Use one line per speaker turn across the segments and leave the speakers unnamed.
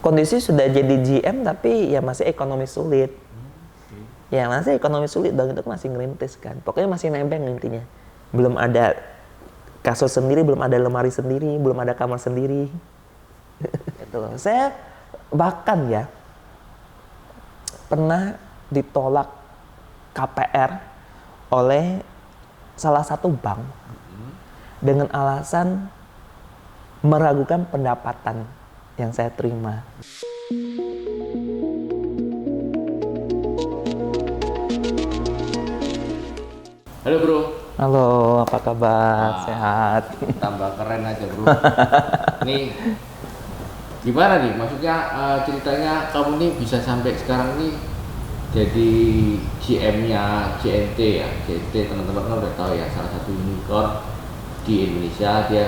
kondisi sudah jadi GM tapi ya masih ekonomi sulit. Ya masih ekonomi sulit dong, itu masih ngerintis kan. Pokoknya masih nembeng intinya. Belum ada kasur sendiri, belum ada lemari sendiri, belum ada kamar sendiri. Itu loh. Saya bahkan ya pernah ditolak KPR oleh salah satu bank dengan alasan meragukan pendapatan yang saya terima.
Halo bro.
Halo, apa kabar? Sehat?
Tambah keren aja bro. Nih, gimana nih? Maksudnya ceritanya kamu nih bisa sampai sekarang nih jadi GM-nya JNT ya. JNT teman-teman kan udah tahu ya, salah satu unicorn di Indonesia. Dia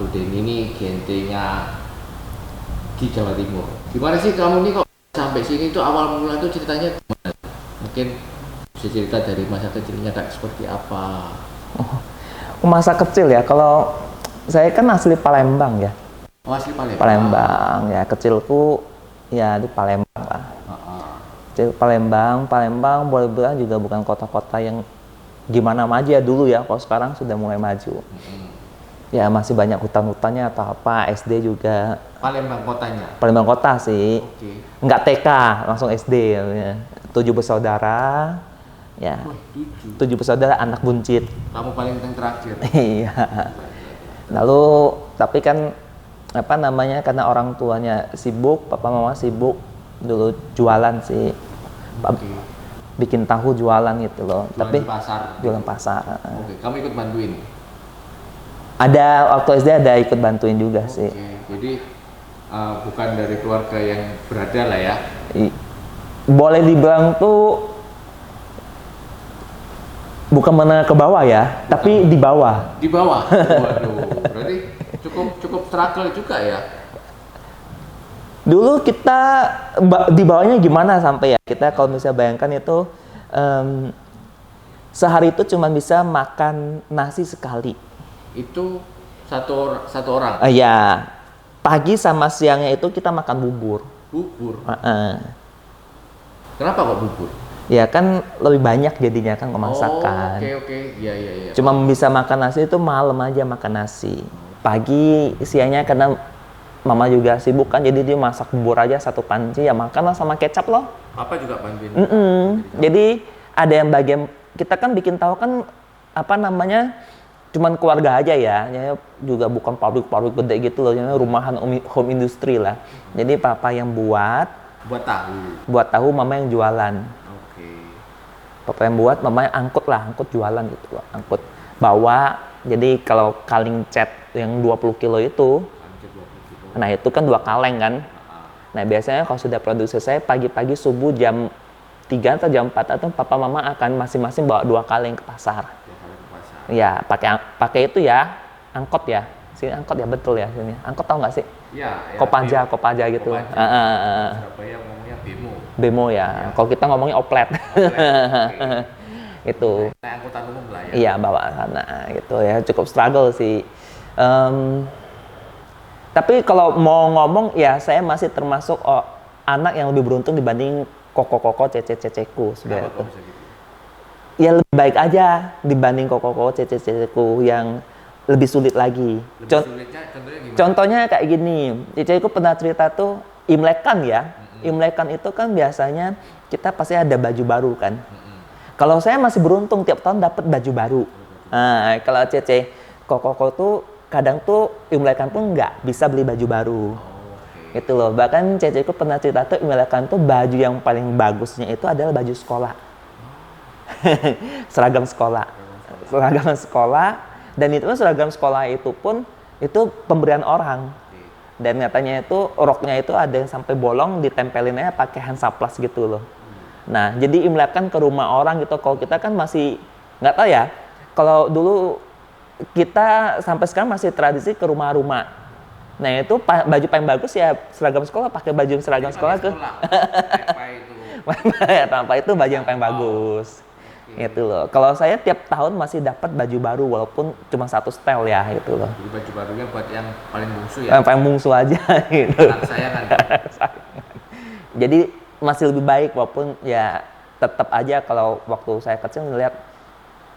Bro Denny ini JNT-nya di Jawa Timur. Gimana sih kamu nih kok sampai sini tuh awal mula tuh ceritanya gimana? Mungkin bisa cerita dari masa kecilnya kayak seperti apa?
Masa kecil ya, kalau saya kan asli Palembang ya.
Oh, asli Palembang.
Palembang ya, kecilku ya di Palembang lah. Kecil Palembang boleh bilang juga bukan kota-kota yang gimana maju ya dulu ya. Kalau sekarang sudah mulai maju. Ya masih banyak hutan-hutannya atau apa, SD juga.
Palembang kotanya?
Palembang kota sih.
Oke.
Nggak TK, langsung SD ya. 7 bersaudara. Ya. 7 bersaudara, anak buncit.
Kamu paling yang terakhir.
Iya. Lalu tapi kan apa namanya, karena orang tuanya sibuk, papa mama sibuk, dulu jualan sih.
Oke.
Bikin tahu jualan gitu loh.
Jualan
Tapi
di pasar.
jualan pasar.
Oke, kamu ikut bantuin?
Ada waktu SD ada ikut bantuin juga sih.
Jadi bukan dari keluarga yang berada lah ya?
Boleh dibilang tuh bukan menengah ke bawah ya, tapi di bawah.
Di bawah? Waduh, berarti cukup struggle juga ya?
Dulu kita di bawahnya gimana sampai ya, kita kalau misalnya bayangkan itu sehari itu cuma bisa makan nasi sekali.
Itu satu orang?
Iya, pagi sama siangnya itu kita makan bubur.
Bubur? Kenapa kok bubur?
Ya kan lebih banyak jadinya kan masakan.
Oke. Iya.
Cuma bisa makan nasi itu malam aja makan nasi. Pagi, siangnya karena mama juga sibuk kan, jadi dia masak bubur aja satu panci, ya makanlah sama kecap loh.
Apa juga bantuin?
Jadi ada yang bagian, kita kan bikin tahu kan apa namanya, cuman keluarga aja ya, juga bukan pabrik-pabrik gede gitu loh, rumahan home industry lah. Jadi papa yang buat tahu, mama yang jualan.
Oke.
Papa yang buat, mama yang angkut jualan gitu loh, angkut bawa. Jadi kalau kaleng cat yang 20 kilo itu, nah itu kan 2 kaleng kan. Nah biasanya kalau sudah produksi saya pagi-pagi subuh jam 3 atau jam 4 atau papa mama akan masing-masing bawa 2 kaleng ke pasar. Ya pakai itu ya, angkot ya. Sini angkot ya, betul ya sini. Angkot tau nggak sih?
Ya.
Kopaja gitu.
Surabaya ngomongnya bemo.
Bemo ya. Kalau kita ngomongnya oplet. Itu.
Angkutan umum lah ya.
Iya, bawa sana gitu ya. Cukup struggle sih. Tapi kalau mau ngomong ya, saya masih termasuk anak yang lebih beruntung dibanding koko-koko cece-ceceku sebenarnya tuh. Ya lebih baik aja dibanding koko-koko cece-ceceku yang lebih sulit lagi. Contohnya kayak gini, ceceku pernah cerita tuh Imlekan ya. Imlekan itu kan biasanya kita pasti ada baju baru kan. Kalau saya masih beruntung tiap tahun dapat baju baru. Nah, kalau cece koko-koko tuh kadang tuh Imlekan pun nggak bisa beli baju baru. Gitu loh. Bahkan ceceku pernah cerita tuh Imlekan tuh baju yang paling bagusnya itu adalah baju sekolah. Seragam sekolah. Dan itu seragam sekolah itu pun itu pemberian orang. Dan katanya itu roknya itu ada yang sampai bolong, ditempelinnya pakai Hansaplast gitu loh. Nah, jadi Imlekan ke rumah orang gitu. Kalau kita kan masih nggak tahu ya. Kalau dulu kita sampai sekarang masih tradisi ke rumah-rumah. Nah, itu baju paling bagus ya seragam sekolah, pakai baju seragam sekolah ke. Tanpa itu baju yang paling bagus. Itu loh. Kalau saya tiap tahun masih dapat baju baru walaupun cuma satu style ya, itu loh.
Jadi baju barunya buat yang paling bungsu ya.
Yang paling bungsu aja gitu.
Anak saya kan.
Jadi masih lebih baik walaupun ya tetap aja kalau waktu saya kecil ngeliat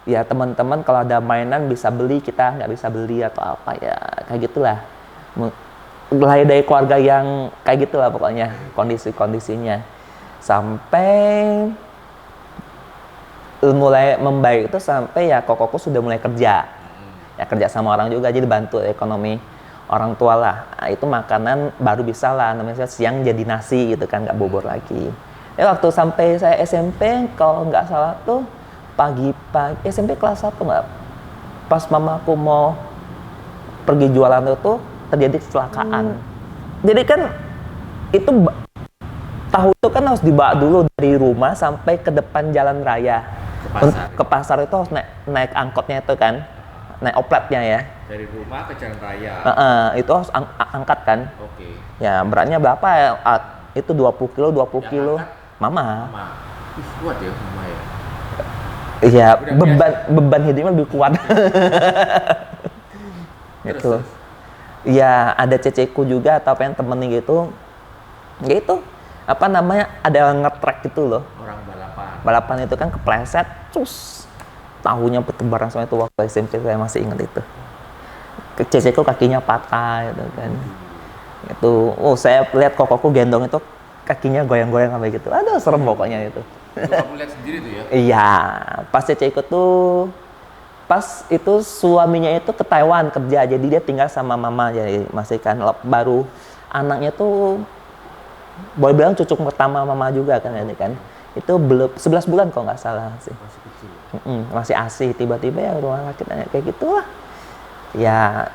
ya teman-teman kalau ada mainan bisa beli, kita nggak bisa beli atau apa ya kayak gitulah. Lahir dari keluarga yang kayak gitulah pokoknya kondisi-kondisinya. Sampai mulai membaik itu sampai ya kokoku sudah mulai kerja. Ya kerja sama orang juga, jadi bantu ekonomi orang tua lah. Nah, itu makanan baru bisa lah, namanya siang jadi nasi gitu kan, nggak bobor lagi. Ya waktu sampai saya SMP, kalau nggak salah tuh pagi-pagi, SMP kelas 1 nggak? Pas mamaku mau pergi jualan itu terjadi kecelakaan. Jadi kan itu tahu itu kan harus dibawa dulu dari rumah sampai ke depan jalan raya. Ke pasar itu harus naik angkotnya itu kan, naik opletnya ya.
Dari rumah ke jalan raya.
Itu harus angkat kan.
Oke.
Ya beratnya berapa ya? Itu 20 kilo, 20
Yang
kilo.
angkat?
Mama.
Ih, kuat ya mama ya.
Iya, beban hidupnya lebih kuat. Gitu. Iya, ada ceceku juga atau pengen temenin gitu. Ya itu, apa namanya, ada nge-track gitu loh.
Orang balapan.
Balapan itu kan kepleset, cus. Tahunya bertebaran semua itu waktu SMP, saya masih ingat itu. Ceceku kakinya patah gitu kan. Itu, saya lihat kokoku gendong itu kakinya goyang-goyang sampai gitu. Aduh, serem pokoknya itu.
Itu kamu lihat sendiri tuh ya?
Iya, pas Cece ikut tuh, pas itu suaminya itu ke Taiwan kerja, jadi dia tinggal sama mama, jadi masih kan baru anaknya tuh, boleh bilang cucu pertama mama juga kan ini kan, itu belum 11 bulan kalau nggak salah sih.
Masih kecil.
Masih ASI, tiba-tiba ya rumah sakit kayak gitulah. Ya,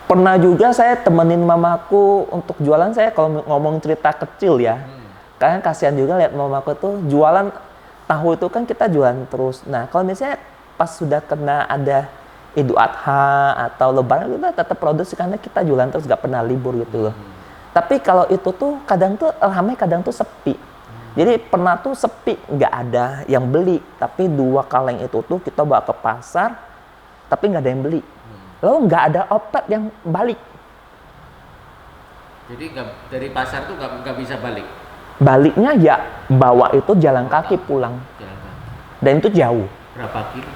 pernah juga saya temenin mamaku untuk jualan. Saya kalau ngomong cerita kecil ya. Kalian kasihan juga lihat mamaku tuh jualan tahu itu kan kita jualan terus. Nah kalau misalnya pas sudah kena ada Idul Adha atau Lebaran kita tetap produksi karena kita jualan terus gak pernah libur gitu loh. Tapi kalau itu tuh kadang tuh ramai, kadang tuh sepi. Jadi pernah tuh sepi, nggak ada yang beli. Tapi 2 kaleng itu tuh kita bawa ke pasar, tapi nggak ada yang beli. Lalu nggak ada outlet yang balik.
Jadi dari pasar tuh nggak bisa balik.
Baliknya ya bawa itu jalan kaki pulang.
Jalan kaki.
Dan itu jauh.
Berapa kilo?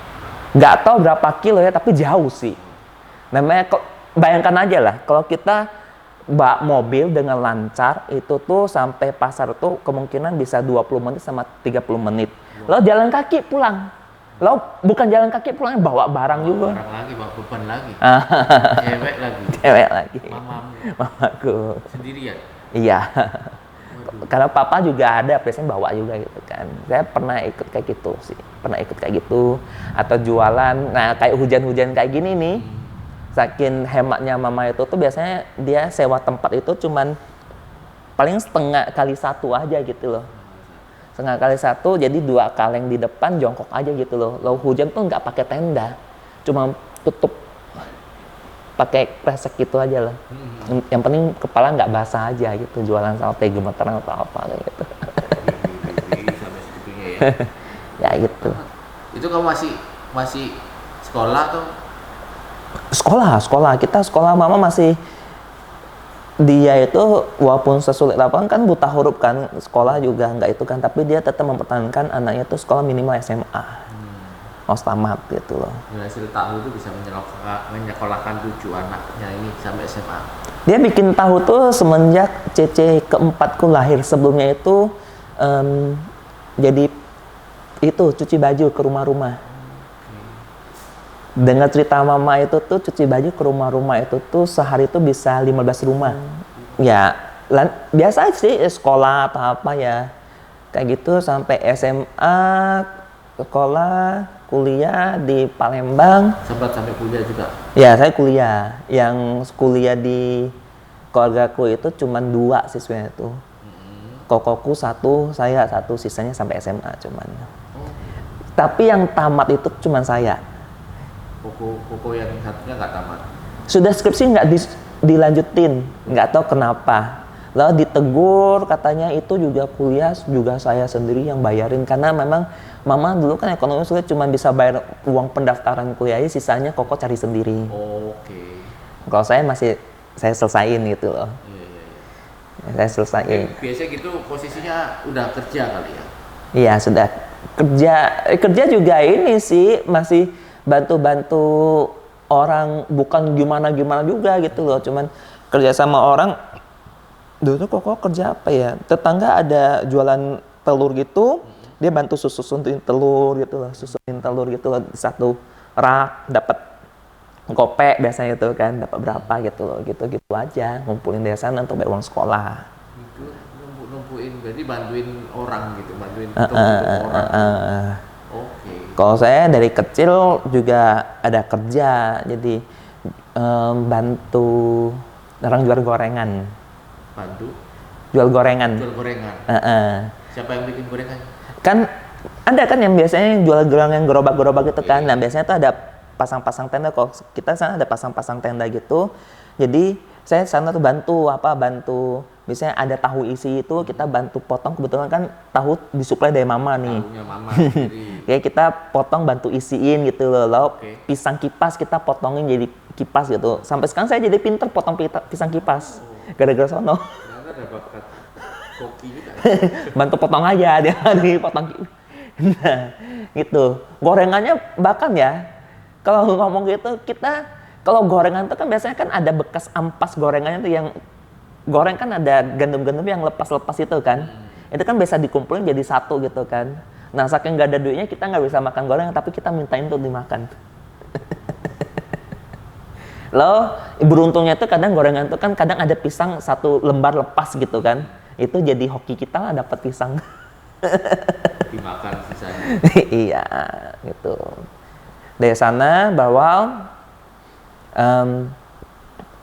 Nggak tahu berapa kilo ya, tapi jauh sih. Namanya, bayangkan aja lah, kalau kita bawa mobil dengan lancar, itu tuh sampai pasar tuh kemungkinan bisa 20 menit sama 30 menit. Lalu jalan kaki pulang. Lalu bukan jalan kaki pulang, bawa barang juga.
Barang lagi, bawa beban lagi. Cewek lagi.
Cewek lagi.
Mamamu.
Mamaku.
Sendirian?
Iya. Karena papa juga ada, biasanya bawa juga gitu kan. Saya pernah ikut kayak gitu sih. Pernah ikut kayak gitu. Atau jualan, nah kayak hujan-hujan kayak gini nih. Saking hematnya mama itu tuh biasanya dia sewa tempat itu cuman paling setengah kali 1 aja gitu loh. Setengah kali 1, jadi 2 kaleng di depan jongkok aja gitu loh. Lalu hujan tuh nggak pakai tenda. Cuma tutup pakai kresek gitu aja lah. Yang penting kepala nggak basah aja gitu, jualan sampai gemeteran atau apa kayak gitu.
Sampai segitunya ya.
Ya gitu.
Itu kamu masih sekolah tuh?
Sekolah. Kita sekolah, mama masih, dia itu walaupun sesulit apa kan buta huruf kan, sekolah juga nggak itu kan, tapi dia tetap mempertahankan anaknya tuh sekolah minimal SMA. Harus tamat gitu loh.
Hasil tahu itu bisa menyekolahkan 7 anaknya ini sampai SMA.
Dia bikin tahu tuh semenjak Cece keempatku lahir. Sebelumnya itu jadi itu cuci baju ke rumah-rumah. Dengar cerita mama itu tuh cuci baju ke rumah-rumah itu tuh sehari itu bisa 15 rumah. Ya biasa sih sekolah atau apa ya. Kayak gitu sampai SMA, sekolah, kuliah di Palembang.
Sempat sampai kuliah juga?
Ya, saya kuliah. Yang kuliah di keluargaku itu cuma 2 siswanya itu. Kokoku 1, saya 1, sisanya sampai SMA cuman. Tapi yang tamat itu cuma saya.
Koko yang satunya nggak tamat?
Sudah skripsi nggak dilanjutin, nggak tahu kenapa. Lalu ditegur katanya itu juga kuliah juga saya sendiri yang bayarin karena memang mama dulu kan ekonomi sulit cuma bisa bayar uang pendaftaran kuliahnya sisanya koko cari sendiri.
Oke.
Kalau saya masih saya selesain gitu loh.
Iya, iya, iya.
Saya selesain.
Biasanya gitu posisinya udah kerja kali ya?
Iya sudah kerja juga ini sih masih bantu-bantu orang bukan gimana-gimana juga gitu loh cuman kerja sama orang dulu tuh kok kerja apa ya tetangga ada jualan telur gitu dia bantu susunin telur gitu loh susunin telur gitu loh satu rak dapat gopek biasanya itu kan dapat berapa gitu loh gitu aja ngumpulin dari sana untuk bayar uang sekolah
Itu numpuin berarti bantuin orang gitu bantuin orang. Oke.
Kalau saya dari kecil juga ada kerja jadi bantu orang jual gorengan
Bantu
jual gorengan.
jual gorengan. Siapa yang bikin gorengan?
Kan ada kan yang biasanya jual gorengan gerobak-gerobak gitu kan. Nah, biasanya tuh ada pasang-pasang tenda kok. Kita sana ada pasang-pasang tenda gitu. Jadi, saya sana tuh bantu misalnya ada tahu isi itu kita bantu potong kebetulan kan tahu disuplai dari mama nih.
Tahunya mama sendiri.
Kayak kita potong bantu isiin gitu loh. Lalu pisang kipas kita potongin jadi kipas gitu. Sampai sekarang saya jadi pinter potong pisang kipas. Gara-gara sono.
Ternyata ada bakat koki juga.
Bantu potong aja dia dipotong. Nah, gitu. Gorengannya bahkan ya kalau ngomong gitu kita kalau gorengan itu kan biasanya kan ada bekas ampas gorengannya tuh yang goreng kan ada gandum-gandum yang lepas-lepas itu kan. Itu kan bisa dikumpulin jadi satu gitu kan. Nah, saking nggak ada duitnya kita nggak bisa makan gorengan tapi kita mintain untuk dimakan. Loh, beruntungnya tuh kadang gorengan tuh kan kadang ada pisang satu lembar lepas gitu kan. Itu jadi hoki kita lah dapat pisang.
Dimakan sisanya.
Iya, gitu. Dari sana bawa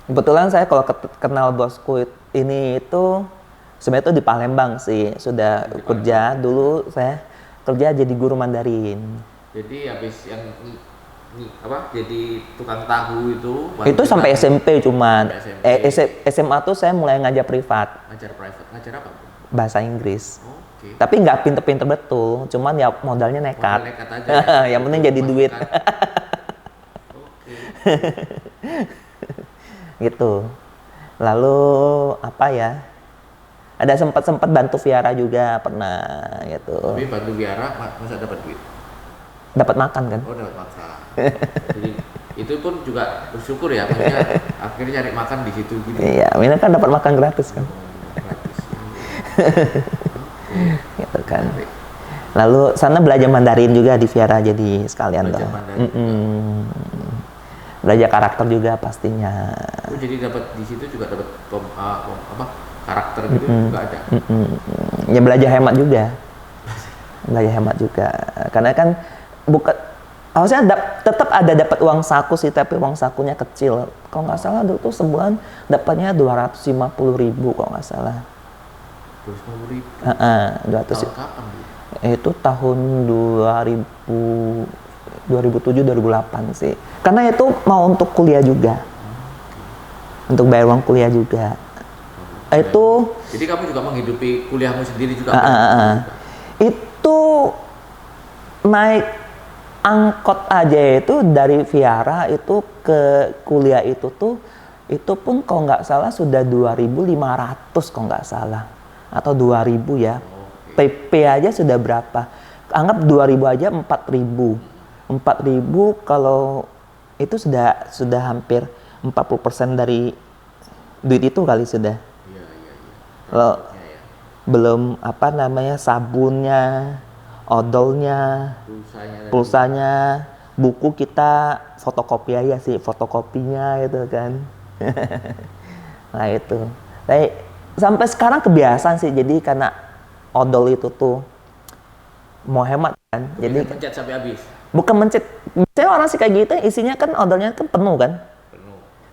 kebetulan saya kalau kenal bosku ini itu sebenarnya itu di Palembang sih. Sudah kerja dulu saya kerja jadi guru Mandarin.
Jadi habis yang jadi tukang tahu
itu sampai SMP cuman
SMP.
SMA tuh saya mulai ngajar privat
ngajar apa?
Bahasa Inggris.
Oke.
Tapi nggak pinter-pinter betul cuman ya modalnya nekat,
aja,
yang penting jadi duit.
Oke.
Gitu lalu apa ya ada sempat bantu Viara juga pernah gitu.
Tapi bantu Viara masa dapat duit?
Dapat makan kan?
Oh dapat makan. Jadi itu pun juga bersyukur ya, maksudnya akhirnya cari makan di situ gitu.
Iya, ini kan dapat makan gratis kan.
Gratis.
Gitu kan. Lalu sana belajar Mandarin juga di Viara jadi sekalian
Belajar
dong.
Mandarin
Belajar karakter juga pastinya.
Oh, jadi dapat di situ juga dapat karakter gitu juga ada.
Ya belajar hemat juga. Belajar hemat juga. Karena kan bukan harusnya tetap ada dapat uang saku sih tapi uang sakunya kecil. Kalau nggak salah dulu tuh sebulan dapatnya 250.000 kalau nggak salah.
250.000.
200.
Tahun kapan Bu?
Itu tahun 2007-2008 sih. Karena itu mau untuk kuliah juga. Untuk bayar uang kuliah juga. Itu.
Jadi kamu juga menghidupi kuliahmu sendiri juga?
Itu naik angkot aja itu dari Viara itu ke kuliah itu pun kalau nggak salah sudah 2.500 kalau nggak salah atau 2.000 ya. PP aja sudah berapa? Anggap 2.000 aja 4.000 kalau itu sudah hampir 40% dari duit itu kali sudah.
Iya.
Kalau belum apa namanya sabunnya, odolnya, pulsanya, buku kita fotokopi aja sih, fotokopinya gitu kan. Nah itu. Sampai sekarang kebiasaan sih, jadi karena odol itu tuh mau hemat kan. Jadi
mencet sampai habis.
Bukan mencet. Biasanya orang sih kayak gitu, isinya kan odolnya kan penuh kan.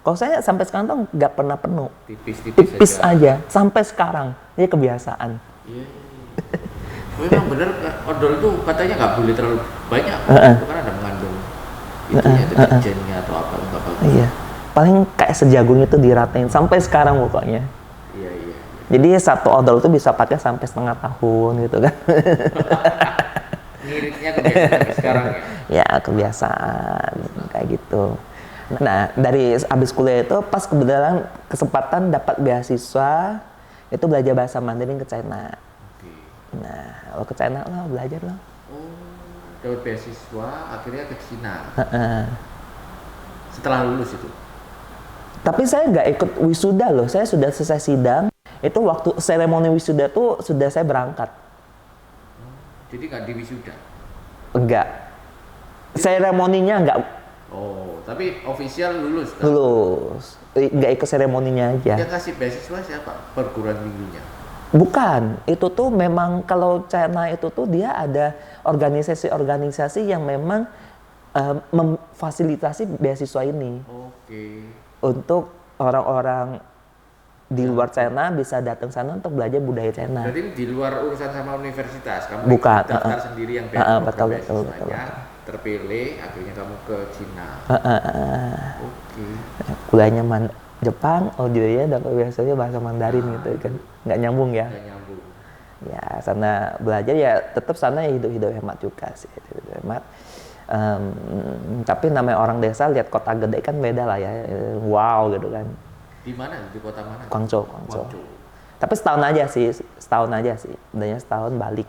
Kalau saya sampai sekarang tuh nggak pernah penuh. Tipis aja. Sampai sekarang. Ini kebiasaan.
Iya. Memang bener odol itu katanya nggak boleh terlalu banyak. Itu kan ada mengandung itunya, deterjennya atau apa nggak bagus.
Iya. Paling kayak sejagung itu diratain sampai sekarang pokoknya.
Iya.
Jadi satu odol itu bisa pakai sampai setengah tahun gitu kan.
Ngiritnya kebiasaan sampai sekarang ya.
Ya kebiasaan kayak gitu. Nah dari abis kuliah itu pas kebetulan kesempatan dapat beasiswa itu belajar bahasa Mandarin ke China.
Oke.
Nah lo ke China lo belajar lo.
Oh, dapat beasiswa akhirnya ke Cina. Setelah lulus itu.
Tapi saya nggak ikut wisuda loh, saya sudah selesai sidang. Itu waktu seremoni wisuda tuh sudah saya berangkat.
Jadi nggak di wisuda.
Enggak. Seremoninya enggak
Oh, tapi official lulus kan?
lulus. Enggak ikut seremoninya aja.
Yang kasih beasiswa siapa? Perguruan tingginya.
Bukan, itu tuh memang kalau China itu tuh dia ada organisasi-organisasi yang memang memfasilitasi beasiswa ini.
Oke.
Untuk orang-orang di luar China bisa datang sana untuk belajar budaya China.
Berarti di luar urusan sama universitas, kamu
Bukan,
daftar sendiri yang
betul,
beasiswanya, terpilih, akhirnya kamu ke Cina. Oke.
Kuliahnya Jepang, audionya dapat biasanya bahasa Mandarin gitu kan, nggak nyambung ya.
Nggak nyambung.
Ya sana belajar ya tetap sana ya hidup hemat juga sih, hidup hemat. Tapi namanya orang desa lihat kota gede kan beda lah ya, wow gitu kan.
Di mana? Di kota mana?
Guangzhou. Tapi setahun aja sih, udahnya setahun balik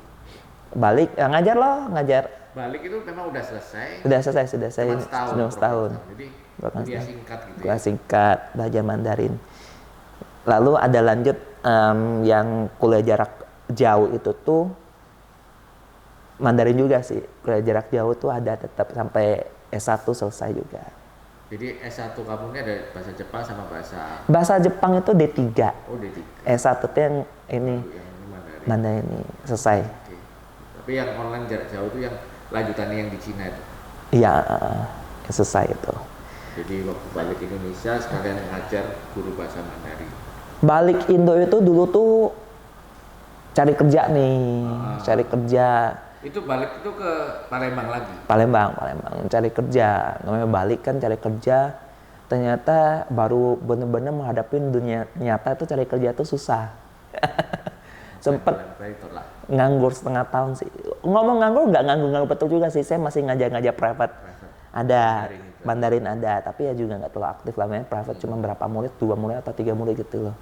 ya, ngajar loh, ngajar.
Balik itu memang udah selesai.
Sudah selesai
Cuma
setahun.
Jadi
Bahkan
kuliah singkat gitu ya.
Kuliah singkat, belajar Mandarin. Lalu ada lanjut yang kuliah jarak jauh itu tuh Mandarin juga sih. Kuliah jarak jauh tuh ada tetap sampai S1 selesai juga.
Jadi S1 kamu ini ada bahasa Jepang sama
Bahasa Jepang itu D3.
Oh, D3.
S1 tuh yang ini
Yang Mandarin.
Mandarin ini selesai.
Oke. Tapi yang online jarak jauh itu yang lanjutannya yang di Cina itu.
Iya, selesai itu.
Jadi waktu balik Indonesia sekalian ngajar guru bahasa Mandarin.
Balik Indo itu dulu tuh cari kerja nih, cari kerja.
Itu balik itu ke Palembang lagi?
Palembang, cari kerja. Namanya balik kan cari kerja. Ternyata baru benar-benar menghadapi dunia nyata itu cari kerja tuh susah. Sempet nganggur setengah tahun sih. Ngomong nganggur nggak nganggur betul juga sih. Saya masih ngajar private. Ada Mandarin ada, tapi ya juga nggak terlalu aktif lah. Private cuma berapa murid, 2 murid atau 3 murid gitu loh.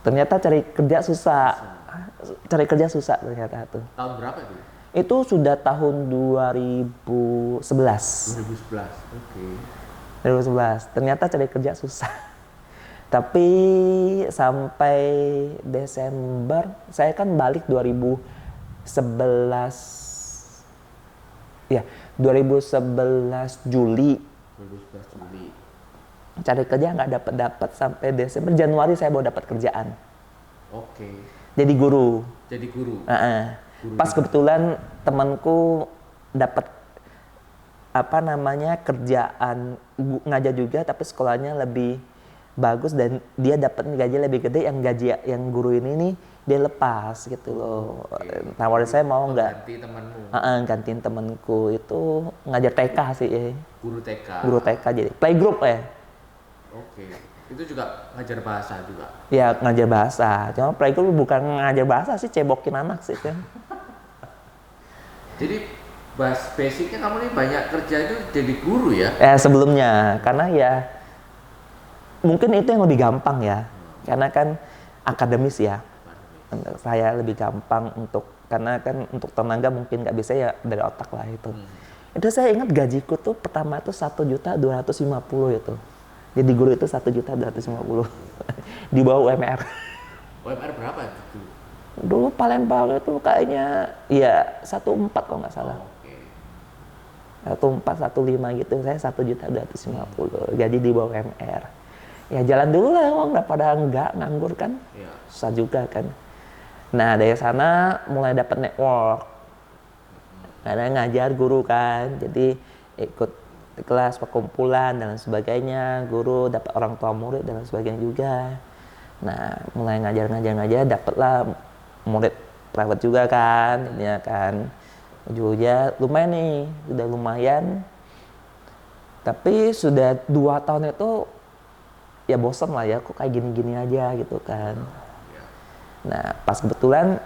Ternyata cari kerja susah. Cari kerja susah ternyata tuh.
Tahun berapa itu?
Itu sudah tahun 2011.
2011, oke.
2011. Ternyata cari kerja susah. Tapi sampai Desember, saya kan balik 2011. Ya, 2011 Juli.
2011 Juli.
Cari kerja nggak dapat sampai Desember. Januari saya baru dapat kerjaan.
Oke.
Jadi guru.
Jadi guru.
Guru pas kebetulan temanku dapat kerjaan ngajar juga, tapi sekolahnya lebih bagus dan dia dapat gaji lebih gede. Yang guru ini nih dia lepas gitu loh. Nawarin saya mau nggak?
Ganti temanmu.
Gantiin temanku itu ngajar TK sih.
Guru TK.
Guru TK jadi playgroup ya.
Oke. Itu juga ngajar bahasa juga?
Ya ngajar bahasa, cuma playgroup bukan ngajar bahasa sih, cebokin anak sih kan.
Jadi basicnya kamu nih banyak kerja itu jadi guru ya?
Sebelumnya, karena ya mungkin itu yang lebih gampang ya, karena kan akademis ya. Untuk saya lebih gampang karena kan untuk tenaga mungkin nggak bisa ya dari otak lah itu. Itu saya ingat gajiku tuh pertama tuh 1.250.000 itu. Jadi guru itu 1.250.000 di bawah UMR.
UMR berapa itu?
Dulu Palembang itu kayaknya ya 1.4 kalau nggak salah. 1.4, 1.5 gitu. Saya 1.250.000. Gaji di bawah UMR. Ya jalan dulu lah uang daripada nggak nganggur kan.
Ya.
Susah juga kan. Nah dari sana mulai dapat network. Karena ngajar guru kan. Jadi ikut kelas perkumpulan dan sebagainya, guru dapat orang tua murid dan sebagainya juga. Nah mulai ngajar dapatlah murid private juga kan, ya kan. Ujungnya lumayan nih, sudah lumayan. Tapi sudah 2 tahun itu ya bosan lah ya, kok kayak gini-gini aja gitu kan. Nah, pas kebetulan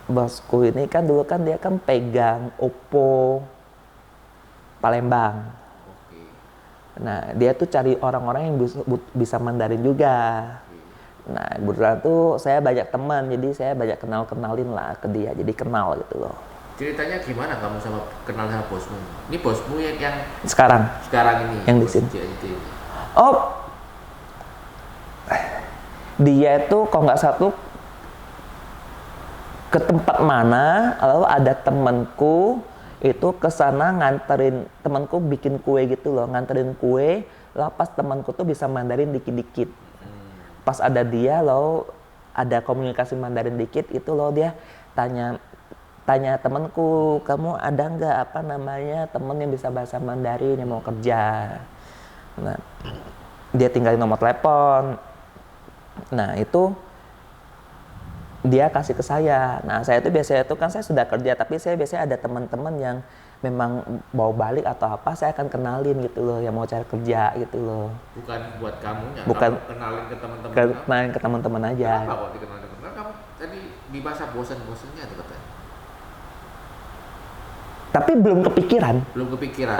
bosku ini kan dulu kan dia kan pegang Oppo Palembang.
Oke.
Nah, dia tuh cari orang-orang yang bisa Mandarin juga. Nah, kebetulan tuh saya banyak teman, jadi saya banyak kenalin lah ke dia, jadi kenal gitu loh.
Ceritanya gimana kamu kenal sama bosmu? Ini bosmu yang
Sekarang
ini,
yang di
bos
sini.
JNT ini.
Oh, dia itu kalau nggak satu ke tempat mana, lalu ada temanku itu ke sana nganterin, temanku bikin kue gitu loh, nganterin kue, lah pas temanku tuh bisa Mandarin dikit-dikit. Pas ada dia loh, ada komunikasi Mandarin dikit, itu loh dia tanya temanku, kamu ada nggak apa namanya temen yang bisa bahasa Mandarin yang mau kerja. Nah, dia tinggalin nomor telepon. Nah, itu dia kasih ke saya. Nah, saya itu biasanya itu kan saya sudah kerja, tapi saya biasanya ada teman-teman yang memang mau balik atau apa, saya akan kenalin gitu loh, yang mau cari kerja gitu loh.
Bukan buat kamunya,
bukan,
kamu kenalin ke teman-teman.
Kenalin ke teman-teman aja.
Kenapa kok dikenalin teman? Karena kamu tadi di masa bosan-bosannya tuh katanya.
Tapi belum kepikiran.
Belum kepikiran.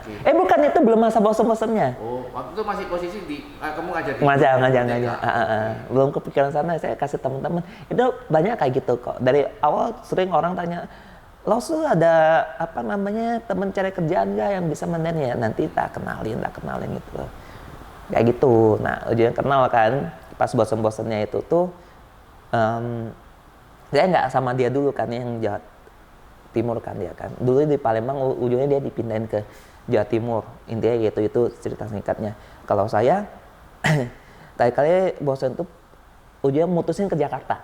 Okay. Bukan, itu belum masa bosan-bosannya.
Oh, waktu itu masih posisi di kamu ngajar.
Ngajar. Belum kepikiran sana, saya kasih teman-teman. Itu banyak kayak gitu kok. Dari awal sering orang tanya, lo tuh ada apa namanya teman cari kerjaan nggak yang bisa Mandarin ya? Nanti tak kenalin gitu. Kayak gitu. Nah, ujungnya kenal kan. Pas bosan-bosannya itu tuh, saya nggak sama dia dulu kan, yang Jawa Timur kan dia kan. Dulu di Palembang, ujungnya dia dipindahin ke Jawa Timur. Intinya gitu, itu cerita singkatnya. Kalau saya, tadi kali bosan tuh ujungnya mutusin ke Jakarta.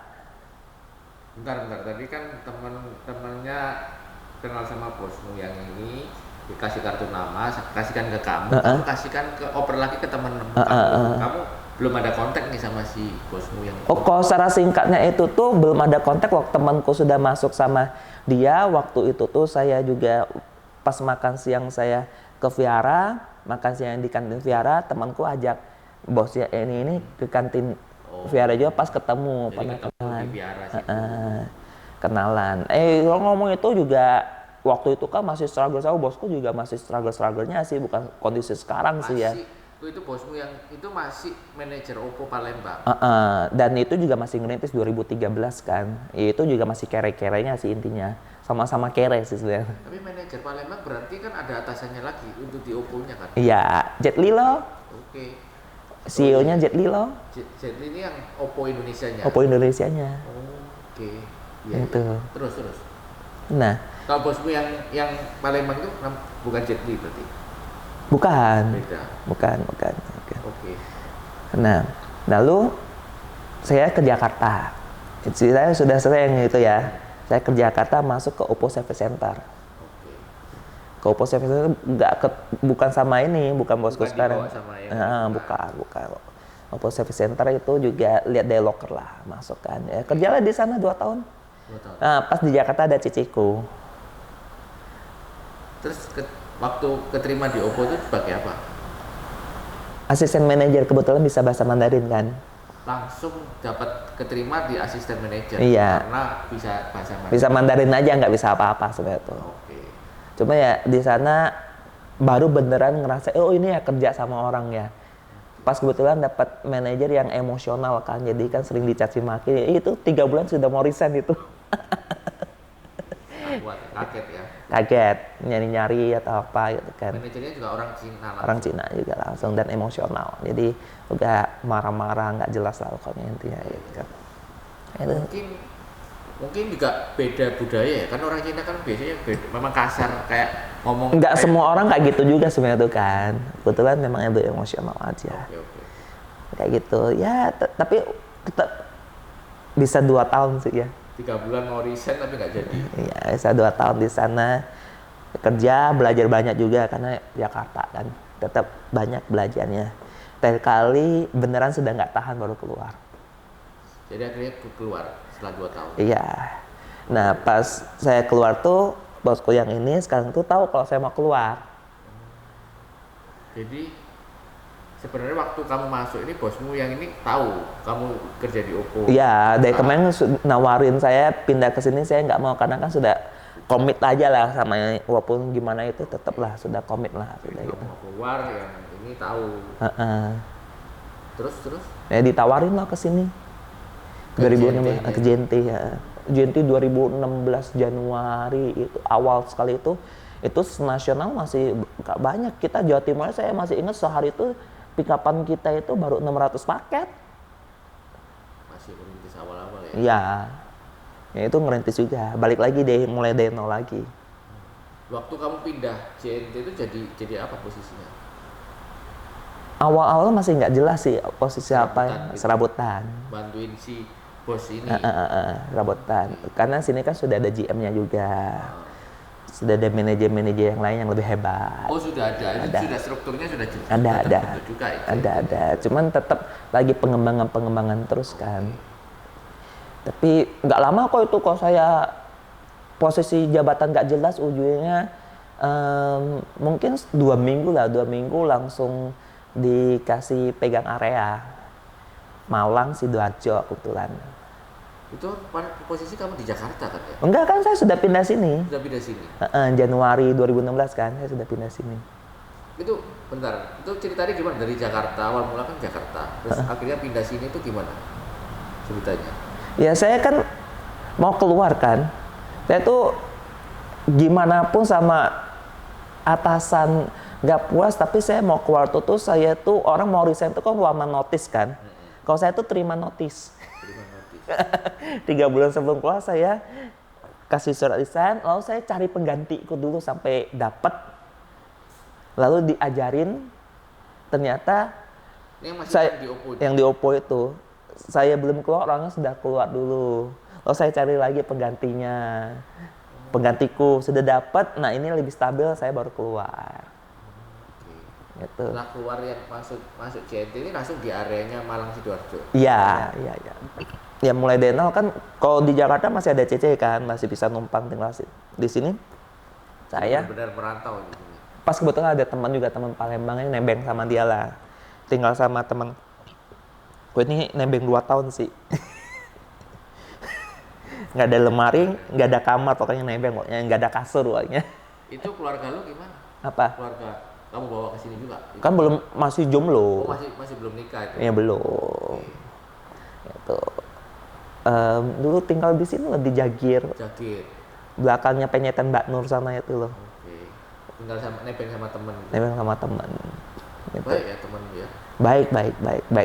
Bentar. Tadi kan teman-temannya kenal sama bosmu yang ini, dikasih kartu nama, kasihkan ke kamu, kamu kasihkan oper lagi ke teman-teman kamu. Kamu belum ada kontak nih sama si bosmu yang.
Oh, kalau secara singkatnya itu tuh belum ada kontak. Waktu temanku sudah masuk sama dia, waktu itu tuh saya juga pas makan siang saya ke Viara, makan siang di kantin Viara, temanku ajak bosnya ini ke kantin Viara juga, pas ketemu kenalan. Kenalan. Kalau ngomong itu juga waktu itu kan masih struggle, sama bosku juga masih struggle-nya sih, bukan kondisi sekarang sih ya.
Itu bosmu yang itu masih manajer Oppo Palembang.
Dan itu juga masih ngerintis 2013 kan. Itu juga masih kere-kerenya sih intinya. Sama-sama kere sih sebenarnya.
Tapi manajer Palembang berarti kan ada atasannya lagi untuk di Oppo-nya kan?
Iya, Jet Lilo.
Oke.
CEO-nya Jet Lilo.
Jet Lilo ini yang Oppo Indonesianya.
Oppo Indonesianya.
Oke. Iya.
Itu.
Terus.
Nah,
kalau bosmu yang Palembang itu bukan Jet Li berarti?
Bukan.
Beda.
Bukan.
Oke.
Nah, lalu saya ke Jakarta. Saya sudah sering gitu ya. Saya ke Jakarta, masuk ke Oppo Service Center.
Oke.
Ke Oppo Service Center bukan sama ini, bukan bosku sekarang. Bukan. Oppo Service Center itu juga lihat dari loker lah, masuk kan. Ya, kerjalah di sana 2 tahun.
2 tahun.
Nah, pas di Jakarta ada ciciku.
Terus waktu keterima di Oppo itu sebagai apa?
Asisten manajer, kebetulan bisa bahasa Mandarin kan.
Langsung dapat keterima di asisten manajer.
Iya.
Karena bisa bahasa Mandarin.
Bisa Mandarin aja, nggak bisa apa-apa sebenarnya tuh.
Oke.
Cuma ya di sana baru beneran ngerasa, oh ini ya kerja sama orang ya. Pas kebetulan dapat manajer yang emosional kan, jadi kan sering dicaci maki. Itu 3 bulan sudah mau resign itu.
Buat kaget ya.
Kaget, nyari-nyari atau apa gitu kan.
Manajernya juga orang Cina langsung.
Orang Cina juga langsung, dan emosional. Jadi udah marah-marah, nggak jelas lah pokoknya intinya gitu kan. Itu.
Mungkin juga beda budaya ya, kan orang Cina kan biasanya memang kasar kayak ngomong.
Nggak semua orang kayak gitu juga sebenarnya tuh kan. Kebetulan memang itu emosional aja.
Oke.
Kayak gitu ya, tapi tetap bisa 2 tahun sih ya.
3 bulan mau resign tapi nggak jadi.
Iya, bisa 2 tahun di sana kerja, belajar banyak juga karena Jakarta kan, tetap banyak belajarnya. Terakhir kali beneran sudah nggak tahan baru keluar.
Jadi akhirnya keluar setelah 2 tahun.
Iya. Nah, pas saya keluar tuh bosku yang ini sekarang tuh tahu kalau saya mau keluar.
Jadi sebenarnya waktu kamu masuk ini bosmu yang ini tahu kamu kerja di Oppo.
Iya, dari kemarin nawarin saya pindah ke sini, saya nggak mau karena kan sudah komit aja lah sama, walaupun gimana itu tetaplah sudah komit lah sudah gitu.
Mau keluar yang ini tahu.
Heeh.
Terus
Ya ditawarin lah ke sini.
Ke
2016
JNT.
ke JNT ya. JNT 2016 Januari itu awal sekali itu nasional masih nggak banyak. Kita Jawa Timur saya masih ingat sehari itu pikapan kita itu baru 600 paket.
masih merintis awal-awal ya.
Iya. Ya itu ngerintis juga. Balik lagi deh, mulai dari nol lagi.
Waktu kamu pindah JNT itu jadi apa posisinya?
Awal-awal masih nggak jelas sih posisi apa ya,
Gitu.
serabutan.
Bantuin si bos ini.
Serabutan. Karena sini kan sudah ada GM-nya juga. Sudah ada manajer-manajer yang lain yang lebih hebat.
Oh sudah ada.
Ada.
Sudah strukturnya sudah jelas.
Ada.
terbentuk juga ya.
Ada. Cuman tetap lagi pengembangan terus kan. Tapi nggak lama kok itu, kalau saya posisi jabatan nggak jelas ujungnya mungkin 2 minggu langsung dikasih pegang area Malang Sidoarjo kebetulan.
Itu pada posisi kamu di Jakarta kan ya?
Enggak kan, saya sudah pindah sini.
Sudah pindah sini.
Januari 2016 kan saya sudah pindah sini.
Itu bentar, itu ceritanya gimana dari Jakarta? Awal mula kan Jakarta, terus akhirnya pindah sini itu gimana ceritanya?
Ya saya kan mau keluar kan. Saya tuh gimana pun sama atasan nggak puas, tapi saya mau keluar tuh saya tuh orang mau resign tuh kan lama notice kan. Kalau saya tuh terima notice.
Terima notis.
3 bulan sebelum keluar saya kasih surat resign, lalu saya cari penggantiku dulu sampai dapat. Lalu diajarin, ternyata
Ini yang masih
saya
di Oppo.
yang di Oppo itu saya belum keluar, orangnya sudah keluar dulu. Lalu saya cari lagi penggantinya. Penggantiku sudah dapat, nah ini lebih stabil, saya baru keluar.
Oke.
Gitu.
Setelah keluar yang masuk JNT ini langsung di areanya Malang Sidoarjo.
Iya. Ya mulai dari nol kan, kalau di Jakarta masih ada CC kan, masih bisa numpang tinggal di sini. Saya
Benar-benar merantau di sini.
pas kebetulan ada teman juga, teman Palembang yang nebeng sama dia lah. Tinggal sama teman. Gue ini nebeng 2 tahun sih. Nggak ada lemari, nggak ada kamar, pokoknya nebeng, pokoknya nggak ada kasur pokoknya.
Itu keluarga lu gimana?
Apa?
Keluarga kamu bawa ke sini juga?
Kan belum, masih
Oh,
jomblo.
masih belum nikah itu.
Ya belum. Gitu. Dulu tinggal di sini lebih Jagir.
Jakir.
Belakangnya penyetan Mbak Nur sana itu loh.
Oke. Tinggal sama nebeng sama temen.
Nebeng sama teman. Gitu.
Baik ya temen ya.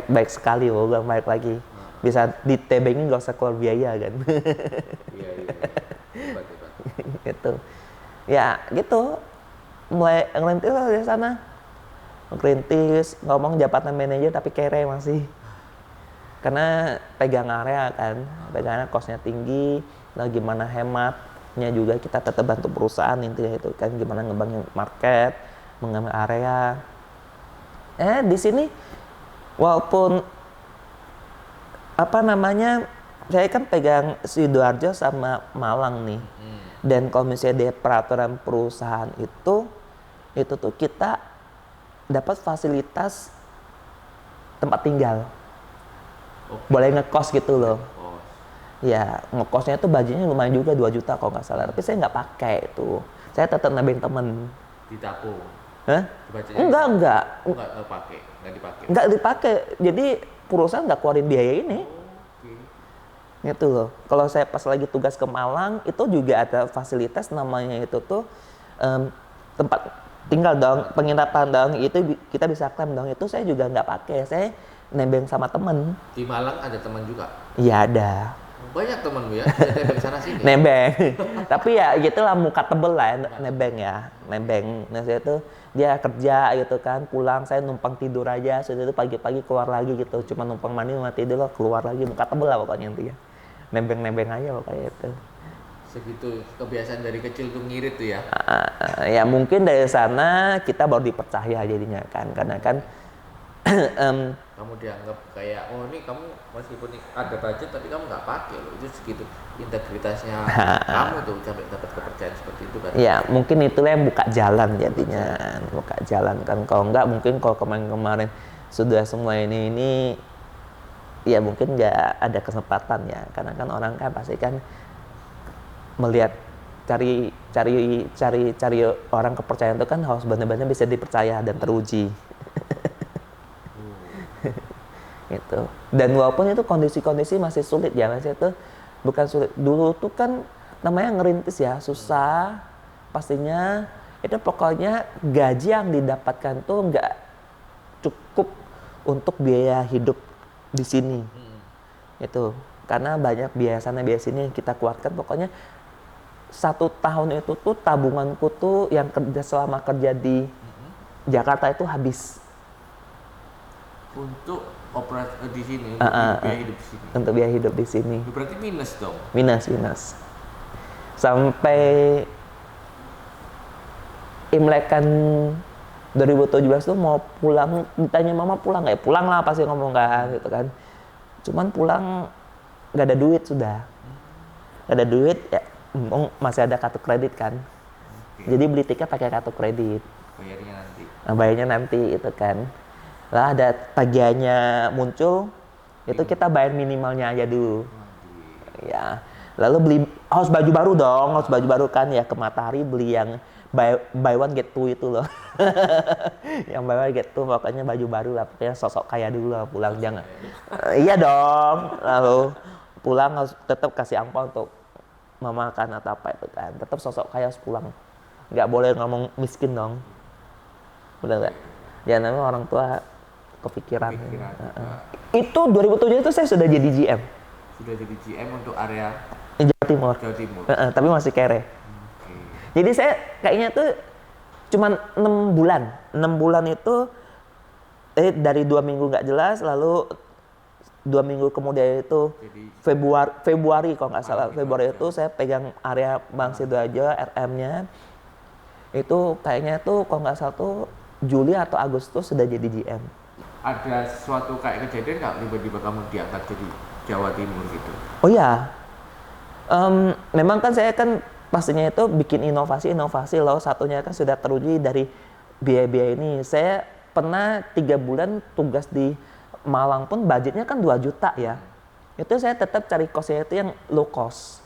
Baik sekali loh, udah baik lagi. Bisa ditebengin nggak usah keluar biaya kan.
Iya. Hebat.
Gitu. Ya gitu. Mulai ngerintis lah dari sana. Ngerintis, ngomong jabatan manajer tapi kere masih. Karena pegang area kan, pegang area kosnya tinggi, lah gimana hematnya juga kita tetap bantu perusahaan intinya itu kan, gimana ngembangin market, mengambil area. Di sini walaupun apa namanya, saya kan pegang Sidoarjo sama Malang nih. Dan kalau misalnya di peraturan perusahaan itu tuh kita dapat fasilitas tempat tinggal.
Oke.
Boleh ngekos gitu loh.
Oh,
Ya, ngekosnya tuh budgetnya lumayan juga 2 juta kalau nggak salah. Tapi saya nggak pakai itu. Saya tetap nebeng temen.
ditabung.
Hah?
Bacanya
Enggak.
nggak dipakai.
Nggak dipakai. Jadi perusahaan nggak keluarin biaya ini.
Oke.
Gitu loh. Kalau saya pas lagi tugas ke Malang, itu juga ada fasilitas namanya itu tuh tempat tinggal dong, penginapan dong. Itu kita bisa klaim dong. Itu saya juga nggak pakai. Saya nebeng sama temen.
Di Malang ada teman juga.
Iya ada.
Banyak temanmu ya. Ada nebeng sana sini.
Nebeng. Tapi ya gitulah, muka tebel lah nebeng ya. Nebeng. Nah saya tuh dia kerja gitu kan, pulang saya numpang tidur aja. Sudah itu pagi-pagi keluar lagi gitu. Cuma numpang mandi sama tidur lah, keluar lagi. Muka tebel lah pokoknya intinya. Nebeng-nebeng aja pokoknya itu.
Segitu kebiasaan dari kecil tuh ngirit tuh ya.
Ya mungkin dari sana kita baru dipercaya jadinya kan. Karena kan
Kamu dianggap kayak, oh ini kamu meskipun ada budget tapi kamu nggak pakai loh. Itu segitu integritasnya kamu tuh sampai dapat kepercayaan seperti itu kan.
ya mungkin itulah yang buka jalan jadinya. Buka jalan kan. Kalau enggak mungkin kalau kemarin-kemarin sudah semua ini ya mungkin nggak ada kesempatan ya, karena kan orang kan pasti kan melihat cari orang kepercayaan itu kan harus benar-benar bisa dipercaya dan teruji. Gitu. Dan walaupun itu kondisi-kondisi masih sulit ya, masih itu bukan sulit. Dulu tuh kan namanya ngerintis ya, susah pastinya. Itu pokoknya gaji yang didapatkan tuh nggak cukup untuk biaya hidup di sini. Itu karena banyak biaya sana biaya sini yang kita keluarkan. Pokoknya 1 tahun itu tuh tabunganku tuh yang selama kerja di Jakarta itu habis
untuk operasi di sini, untuk biaya hidup di sini.
Untuk biaya hidup di sini.
Berarti minus dong.
Minus. Sampai Imlekan 2017 tuh mau pulang, ditanya mama pulang nggak ya? Pulang lah pasti ngomong kan, gitu kan. Cuman pulang nggak ada duit sudah. Nggak ada duit ya, masih ada kartu kredit kan. Jadi beli tiket pakai kartu kredit.
Bayarnya nanti.
Nah, bayarnya nanti itu kan. Lah ada tagihannya muncul, itu kita bayar minimalnya aja dulu. Ya. Lalu beli harus baju baru dong, harus baju baru kan ya, ke Matahari beli yang buy one get two itu loh. Yang buy one get two, pokoknya baju baru lah, pokoknya sosok kaya dulu lah pulang jangan. Iya dong. Lalu pulang harus tetap kasih angpau untuk mama kan atau apa itu kan. Tetap sosok kaya harus pulang. Nggak boleh ngomong miskin dong. Udah nggak? Ya namanya orang tua kepikiran. Itu 2007 itu saya sudah jadi GM.
Sudah jadi GM untuk area
Jawa Timur. Tapi masih kere. Jadi saya kayaknya tuh cuman 6 bulan. 6 bulan itu dari 2 minggu nggak jelas, lalu 2 minggu kemudian itu Februari kalau nggak salah, Februari itu saya pegang area Bang Sidoarjo RM-nya. Itu kayaknya tuh kalau nggak salah tuh Juli atau Agustus sudah jadi GM.
Ada sesuatu kayak kejadian nggak tiba-tiba kamu diangkat jadi Jawa Timur gitu?
Oh ya, memang kan saya kan pastinya itu bikin inovasi loh. Satunya kan sudah teruji dari biaya-biaya ini. Saya pernah 3 bulan tugas di Malang pun budgetnya kan 2 juta ya. Itu saya tetap cari kosnya itu yang low cost.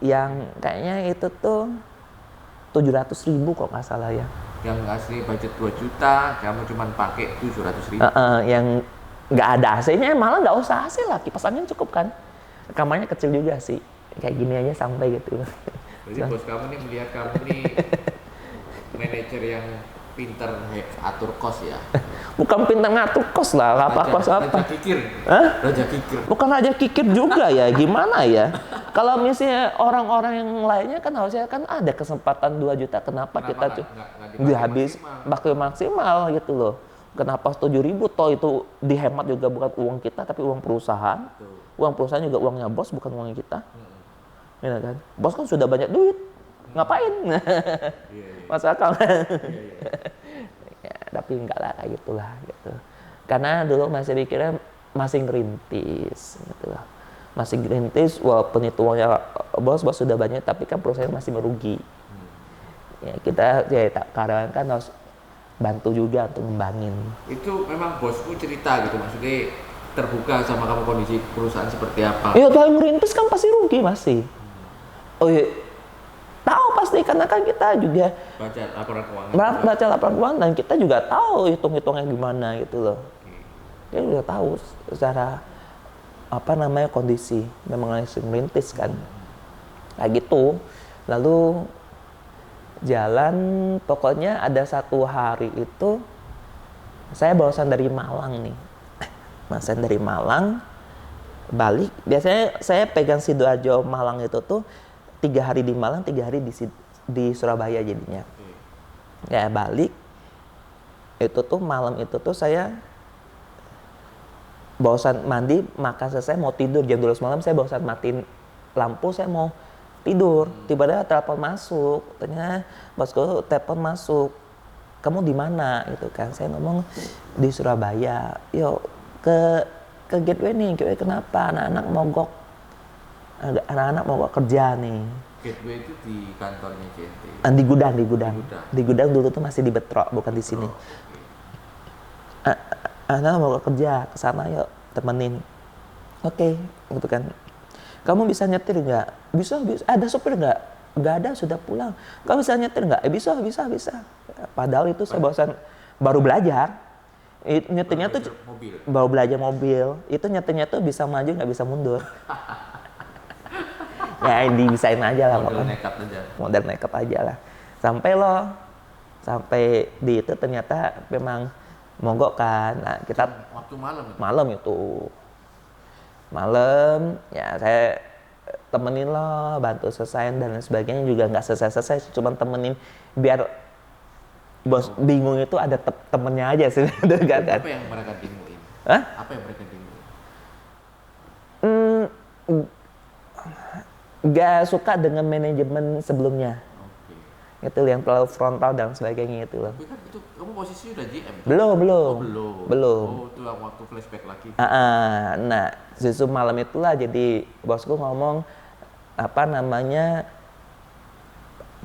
Yang kayaknya itu tuh 700.000 kok nggak salah ya.
Yang asli budget 2 juta, kamu cuma pakai 700.000.
Yang nggak ada AC-nya, malah nggak usah AC lah, kipas angin cukup kan. Kamarnya kecil juga sih, kayak gini aja sampai gitu.
Jadi bos kamu nih melihat kamu nih manajer yang pinter atur kos ya?
Bukan pinter ngatur kos lah, kos apa?
Raja kikir.
Hah?
Raja kikir.
Bukan raja kikir juga ya, gimana ya? Kalau misalnya orang-orang yang lainnya kan harusnya kan ada kesempatan 2 juta, kenapa kita nggak habis pakai maksimal gitu loh? Kenapa 7.000 toh itu dihemat juga bukan uang kita tapi uang perusahaan.
Betul.
Uang perusahaan juga uangnya bos bukan uang kita. Ya kan? Bos kan sudah banyak duit. Ngapain? Masuk akal. Ya, tapi enggak lah kayak gitulah gitu. Karena dulu masih pikirnya masih ngerintis gitu lah. Masih ngerintis walaupun itu uangnya bos sudah banyak tapi kan perusahaan masih merugi. Ya kita ya karyawan kan harus bantu juga untuk ngembangin. Itu
memang bosku cerita gitu, maksudnya terbuka sama kamu kondisi perusahaan seperti apa?
Iya, kalau ngerintis kan pasti rugi masih. Oh iya, tahu pasti karena kan kita juga
baca laporan keuangan.
Baca laporan keuangan dan kita juga tahu hitung-hitungnya gimana gitu loh. Kita juga tahu secara apa namanya kondisi memang langsung ngerintis kan. Kayak gitu. Lalu jalan, pokoknya ada satu hari itu saya barusan dari Malang nih. Barusan dari Malang balik. Biasanya saya pegang Sidoarjo Malang itu tuh 3 hari di Malang, 3 hari di Surabaya jadinya. Ya balik itu tuh malam itu tuh saya barusan mandi, makan selesai mau tidur jam 12 malam, saya barusan matiin lampu, saya mau tidur, tiba-tiba telepon masuk, ternyata bosku telepon masuk, kamu di mana gitu kan? Saya ngomong di Surabaya. Yuk ke gateway nih, gateway kenapa? Anak-anak mogok kerja nih.
Gateway itu di kantornya CNT.
Di gudang dulu tuh masih di Betrok, bukan di sini. Ana mau kerja ke sana yuk temenin. Oke, gitu kan. Kamu bisa nyetir nggak? Bisa. Ada supir nggak? Nggak ada, sudah pulang. Kamu bisa nyetir nggak? Bisa. Padahal itu saya baru belajar. Nyetirnya tuh
mobil.
baru belajar mobil. Itu nyetirnya tuh bisa maju nggak bisa mundur. Ya dibisain aja lah
Model
pokoknya.
nekat aja.
Model nekat aja lah. Sampai di itu ternyata memang mogok kan. Nah, kita
Waktu malam itu.
malam ya saya temenin lo, bantu selesaiin dan lain sebagainya, juga nggak selesai cuma temenin biar bos bingung. Itu ada temennya aja sih.
Apa yang mereka binguin?
Hah?
Apa yang mereka binguin?
Nggak suka dengan manajemen sebelumnya,
Oke.
itu yang terlalu frontal dan sebagainya itu loh.
Tapi kan itu kamu posisi udah GM. Kan?
Belum.
Oh, itu yang waktu flashback lagi.
Nah, justru malam itulah jadi bosku ngomong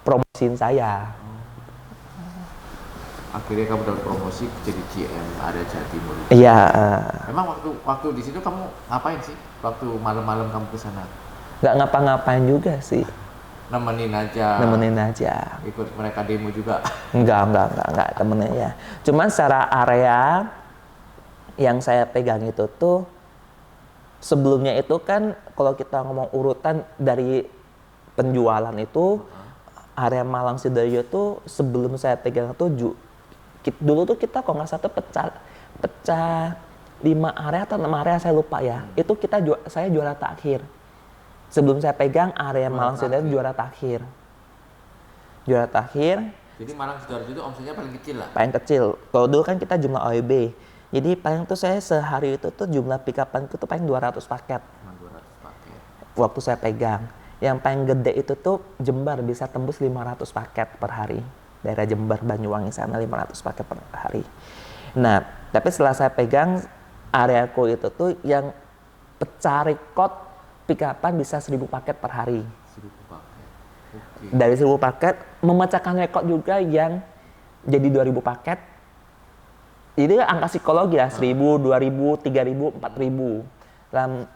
promosiin saya.
Akhirnya kamu dapat promosi jadi GM area Jawa Timur.
Iya.
Memang waktu di situ kamu ngapain sih? Waktu malam-malam kamu ke sana?
Nggak ngapa-ngapain juga sih.
Nemenin aja. Ikut mereka demo juga.
Enggak temenin ya. Cuman secara area yang saya pegang itu tuh sebelumnya itu kan kalau kita ngomong urutan dari penjualan itu area Malang Sidoarjo tuh sebelum saya pegang tuh dulu tuh kita kalau nggak salah tuh pecah 5 area atau 6 area saya lupa ya. Itu saya juara terakhir. Sebelum saya pegang area Malang Sidoarjo juara terakhir.
Jadi Malang Sidoarjo itu omsetnya paling kecil lah.
Paling kecil. Kalau dulu kan kita jumlah OEB. Jadi paling tuh saya sehari itu tuh jumlah pick up-anku tuh paling 200 paket.
200 paket.
Waktu saya pegang. Yang paling gede itu tuh Jember bisa tembus 500 paket per hari. Daerah Jember, Banyuwangi sana 500 paket per hari. Nah, tapi setelah saya pegang areaku itu tuh yang pecah rekod pick up-an bisa 1000 paket per hari.
1000 paket. Oke.
Dari 1000 paket memecahkan rekod juga yang jadi 2000 paket. Jadi angka psikologi ya, 1000, 2000, 3000, 4000.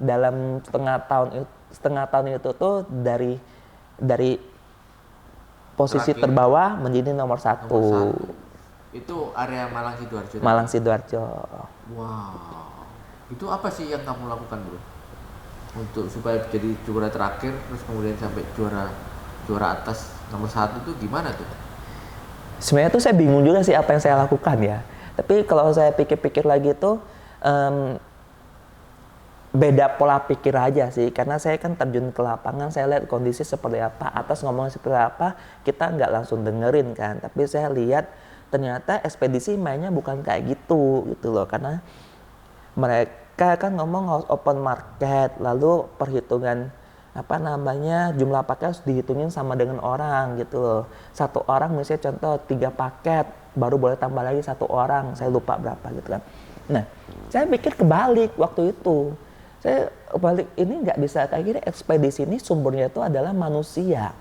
Dalam setengah tahun itu tuh dari posisi terbawah menjadi nomor satu.
Itu area Malang Sidoarjo.
Malang Sidoarjo.
Wow. Itu apa sih yang kamu lakukan, Bro? Untuk supaya jadi juara terakhir terus kemudian sampai juara atas nomor 1 itu gimana tuh?
Sebenarnya tuh saya bingung juga sih apa yang saya lakukan ya. Tapi kalau saya pikir-pikir lagi tuh beda pola pikir aja sih, karena saya kan terjun ke lapangan, saya lihat kondisi seperti apa, atas ngomong seperti apa, kita nggak langsung dengerin kan, tapi saya lihat ternyata ekspedisi mainnya bukan kayak gitu loh, karena mereka kan ngomong harus open market, lalu perhitungan jumlah paket harus dihitungin sama dengan orang gitu loh. Satu orang misalnya contoh 3 paket, baru boleh tambah lagi 1 orang, saya lupa berapa gitu kan. Nah, saya pikir kebalik waktu itu. Saya balik ini nggak bisa kayak gini, ekspedisi ini sumbernya itu adalah manusia.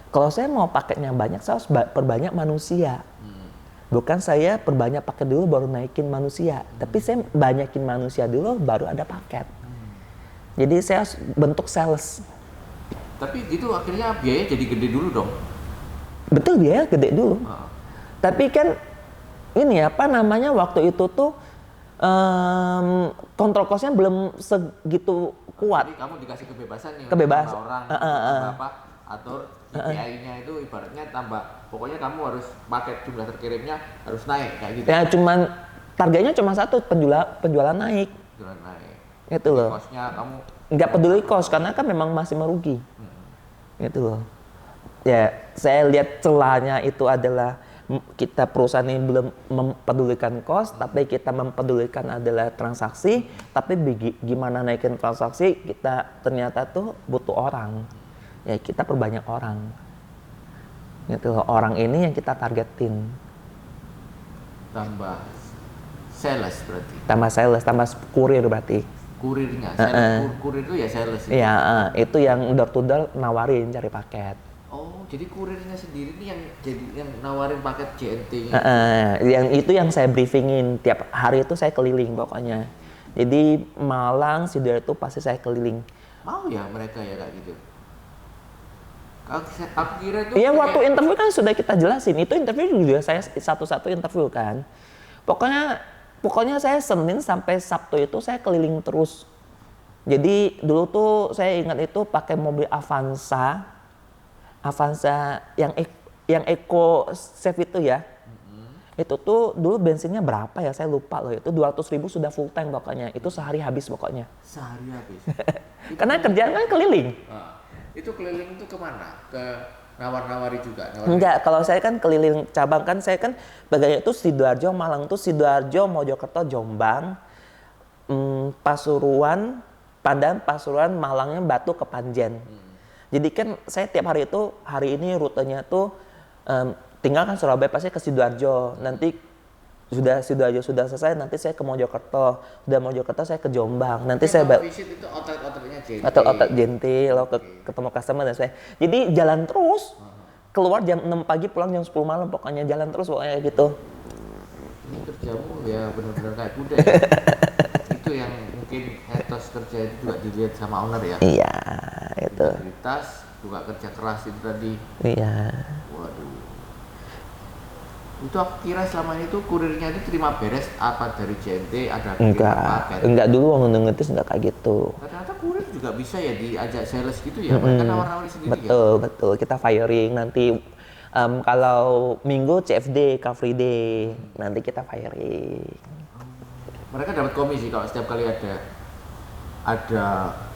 Kalau saya mau paketnya banyak, saya harus perbanyak manusia. Bukan saya perbanyak paket dulu baru naikin manusia, tapi saya banyakin manusia dulu baru ada paket. Jadi saya harus bentuk sales.
Tapi itu akhirnya biaya jadi gede dulu dong.
Betul, biaya gede dulu. Tapi kan ini waktu itu tuh kontrol cost-nya belum segitu kuat.
Jadi kamu dikasih kebebasan nih.
Kebebasan.
Orang berapa atur KPI-nya itu ibaratnya pokoknya kamu harus paket jumlah terkirimnya harus naik kayak gitu.
Ya targetnya cuma satu, penjualan naik.
Penjualan naik.
Gitu loh.
Cost-nya kamu
nggak peduli cost karena kan memang masih merugi. Gitu loh. Ya, saya lihat celahnya itu adalah kita perusahaan ini belum mempedulikan cost, tapi kita mempedulikan adalah transaksi. Tapi gimana naikin transaksi, kita ternyata tuh butuh orang. Ya kita perbanyak orang. Gitu loh. Orang ini yang kita targetin.
tambah sales berarti.
Tambah sales, tambah kurir berarti.
Kurirnya, kurir itu ya sales.
Iya, itu yang door to door nawarin cari paket.
Oh, jadi kurirnya sendiri nih yang jadi yang nawarin paket JNT-nya.
Yang itu yang saya briefingin tiap hari itu saya keliling pokoknya. Jadi Malang, Sidoarjo pasti saya keliling.
Mau ya mereka ya kayak gitu. Aku kira itu.
Iya waktu interview kan sudah kita jelasin. Itu interview juga saya satu-satu interview kan. Pokoknya saya Senin sampai Sabtu itu saya keliling terus. Jadi dulu tuh saya ingat itu pakai mobil Avanza yang Eco Safe itu ya. Itu tuh dulu bensinnya berapa ya saya lupa loh, itu 200.000 sudah full tank pokoknya, itu sehari habis pokoknya.
Sehari habis.
Karena kerjaan kan keliling.
Itu keliling itu kemana? Ke nawar-nawari juga?
Enggak, kalau saya kan keliling cabang kan saya kan bagainya itu Sidoarjo, Malang tuh Sidoarjo, Mojokerto, Jombang, Pasuruan, Padang, Pasuruan, Malangnya Batu ke Panjen. Jadi kan saya tiap hari itu, hari ini rutenya tuh tinggal kan Surabaya pasti ke Sidoarjo. Nanti sudah Sidoarjo sudah selesai, nanti saya ke Mojokerto. Udah Mojokerto saya ke Jombang. Nanti saya
visit itu outlet-outletnya JNT.
Outlet JNT, lalu ketemu customer dan saya. Jadi jalan terus. Keluar jam 6 pagi, pulang jam 10 malam pokoknya jalan terus pokoknya gitu.
Ini kerjamu ya benar-benar kayak kuda ya. Itu yang mungkin etos kerja itu juga dilihat sama owner ya.
Iya, itu.
Integritas, juga kerja keras itu tadi.
Iya.
Waduh. Itu aku kira selama ini tuh kurirnya itu terima beres apa dari JNT ada
enggak dulu waktu ngetis enggak kayak gitu.
Ternyata kurir juga bisa ya diajak sales gitu ya, mereka nawar-nawari sendiri
betul, kita firing nanti kalau minggu CFD, Car Free Day, nanti kita firing.
Mereka dapat komisi kalau setiap kali ada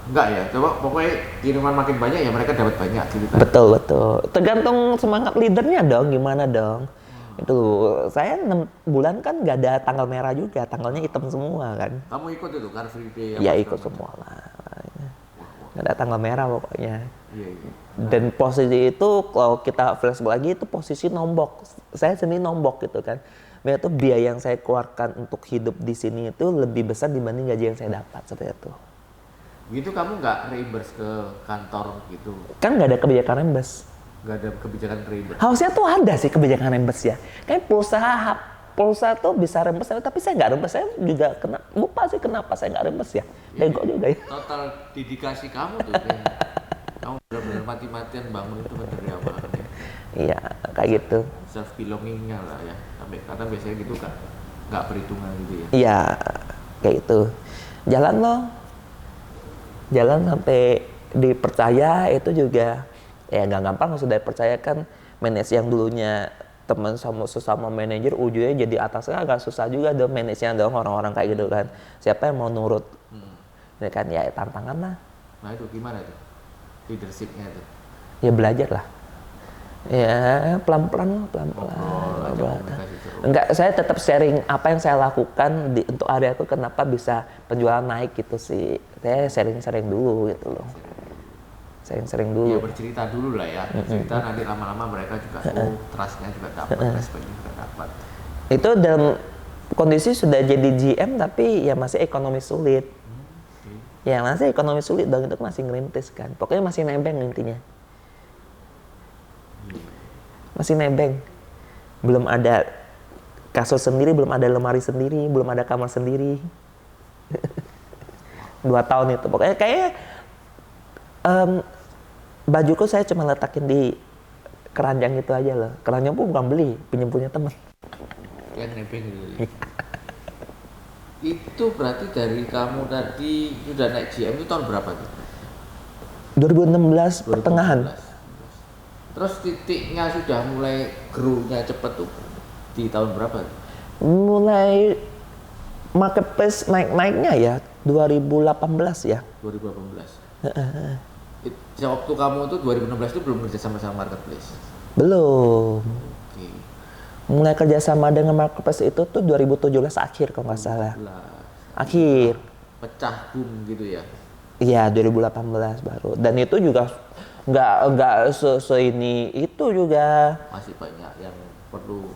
enggak ya, coba pokoknya kiriman makin banyak ya mereka dapat banyak gitu kan.
Betul, tergantung semangat leadernya dong, gimana dong. Itu saya 6 bulan kan nggak ada tanggal merah juga, tanggalnya hitam semua kan.
Kamu ikut itu Car Free Day?
Ya ikut semua lah. Nggak ada tanggal merah pokoknya.
Iya.
Dan posisi itu kalau kita flashback lagi itu posisi nombok. Saya sendiri nombok gitu kan. Itu biaya yang saya keluarkan untuk hidup di sini itu lebih besar dibanding gaji yang saya dapat seperti itu.
Gitu kamu nggak reimburse ke kantor gitu?
Kan nggak ada kebijakan reimburse.
Nggak ada kebijakan reimburse.
Harusnya tuh ada sih kebijakan reimburse ya. Kayak pulsa tuh bisa reimburse, tapi saya nggak reimburse. Saya juga lupa sih kenapa saya nggak reimburse ya. Bego juga ya.
Total dedikasi kamu tuh kan. Kamu benar-benar mati-matian bangun itu kan dari awal kan ya.
Iya, kayak gitu.
Self belongingnya lah ya. Sampai kadang biasanya gitu kan nggak perhitungan gitu ya.
Iya, kayak gitu. Jalan sampai dipercaya itu juga ya nggak gampang. Sudah dipercaya kan manajer yang dulunya teman sama sesama manajer ujungnya jadi atasnya agak susah juga dong manajernya dong, orang-orang kayak gitu kan. Siapa yang mau nurut? Ya kan ya tantangan lah.
Nah itu gimana tuh leadershipnya tuh?
Ya belajar lah. Ya pelan-pelan. Enggak, saya tetap sharing apa yang saya lakukan untuk area aku kenapa bisa penjualan naik gitu sih. Saya sharing dulu gitu loh. Sering dulu.
Ya bercerita dulu lah ya. Bercerita nanti lama-lama mereka juga trust-nya juga dapat, respect-nya juga dapat.
Itu dalam kondisi sudah jadi GM tapi ya masih ekonomi sulit. Ya masih ekonomi sulit dong, itu masih ngerintis kan. Pokoknya masih nebeng intinya. Masih nebeng. Belum ada kasur sendiri, belum ada lemari sendiri, belum ada kamar sendiri. 2 tahun itu. Pokoknya kayak bajuku saya cuma letakin di keranjang itu aja loh. Keranjang pun bukan beli, pinjam punya teman.
Kan nebeng gitu. Itu berarti dari kamu tadi sudah naik GM itu tahun berapa tuh?
2016 pertengahan.
Terus titiknya sudah mulai grow-nya cepet tuh di tahun berapa?
Mulai marketplace naik-naiknya ya 2018 ya.
2018. Waktu kamu tuh 2016 itu belum kerja sama marketplace?
Belum.
Oke.
Mulai kerjasama dengan marketplace itu tuh 2017 akhir kalau nggak salah. Akhir.
Pecah boom gitu ya?
Iya 2018 baru. Dan itu juga nggak ini itu juga
masih banyak yang perlu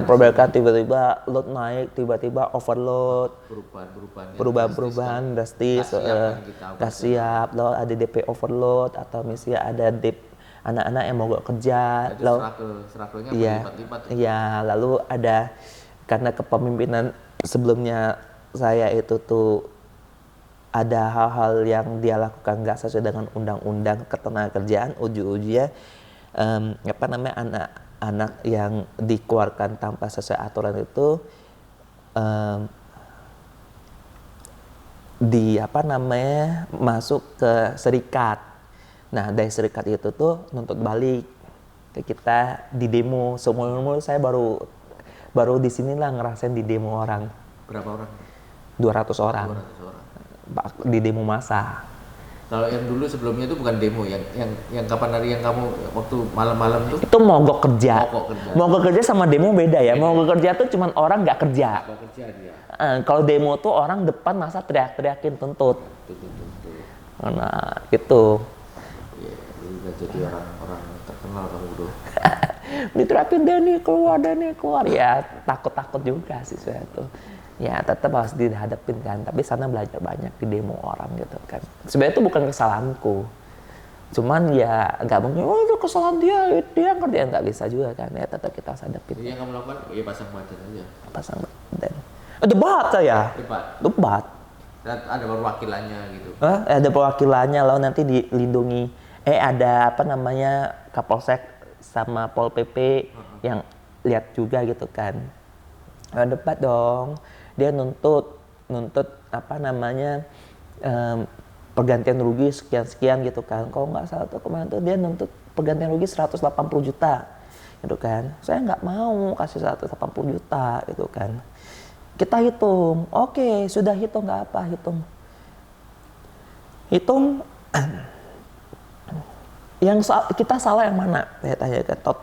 perbaikan tiba-tiba load naik, tiba-tiba overload, perubahan drastis, nggak siap loh, ada DP overload atau misalnya anak-anak yang mogok kerja.
Itu
Lalu
struggle-nya
iya,
berlipat-lipat.
iya, lalu ada karena kepemimpinan sebelumnya saya itu tuh ada hal-hal yang dia lakukan nggak sesuai dengan undang-undang ketenagakerjaan, ujung-ujungnya anak-anak yang dikeluarkan tanpa sesuai aturan itu masuk ke serikat. Nah dari serikat itu tuh nuntut balik ke kita di demo. Seumur umur saya baru di sinilah ngerasain di demo orang.
Berapa orang?
200 orang.
200 orang.
Di demo massa.
Kalau yang dulu sebelumnya itu bukan demo, yang kapan hari yang kamu waktu malam-malam tuh?
Itu mogok kerja.
Mogok kerja.
Mogok kerja sama demo beda ya. Mogok kerja tuh cuman orang nggak kerja.
Mogok kerja dia.
Kalau demo tuh orang depan masa teriak-teriakin tuntut.
Tuh.
Nah, gitu.
Iya, udah jadi orang terkenal kamu bro.
Diteriakin Denny keluar ya, takut juga sih saya tuh. Ya tetap harus dihadapin kan, tapi sana belajar banyak di demo orang gitu kan. Sebenarnya itu bukan kesalahanku, cuman ya nggak mungkin itu kesalahan dia ngerti, nggak bisa juga kan, ya tetap kita harus hadapin.
Jadi yang kamu lakukan ya pasang badan aja.
Pasang badan. Debat saya. Debat.
Dan ada perwakilannya gitu.
Ada perwakilannya, lalu nanti dilindungi. Ada Kapolsek sama Pol PP yang lihat juga gitu kan. Debat dong. Dia nuntut pergantian rugi sekian gitu kan. Kalau nggak salah tuh kemarin tuh dia nuntut pergantian rugi 180 juta gitu kan. Saya nggak mau kasih 180 juta gitu kan. Kita hitung, oke, sudah hitung, nggak apa, hitung yang kita salah yang mana? Saya tanya ke Tot.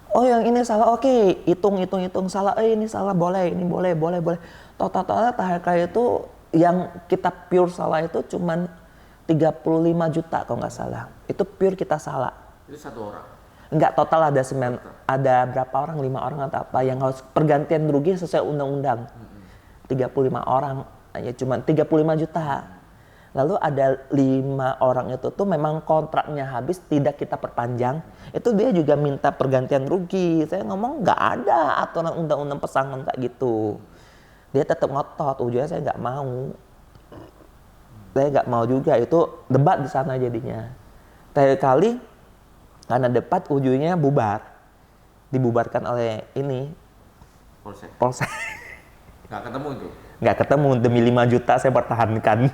Oh yang ini salah, oke, hitung salah, ini salah, ini boleh. Totalnya terakhir itu yang kita pure salah itu cuman 35 juta kalau nggak salah. Itu pure kita salah.
Itu satu orang?
Enggak, total ada berapa orang, 5 orang atau apa yang harus pergantian rugi sesuai undang-undang. 35 orang, hanya cuman 35 juta. Lalu ada 5 orang itu tuh memang kontraknya habis, tidak kita perpanjang. Itu dia juga minta pergantian rugi. Saya ngomong nggak ada aturan undang-undang pesangon kayak gitu. Dia tetap ngotot, ujungnya saya nggak mau. Saya nggak mau juga, itu debat di sana jadinya. Terakhir kali karena debat ujungnya bubar. Dibubarkan oleh ini. Polsek.
Nggak ketemu itu?
Nggak ketemu, demi 5 juta saya pertahankan.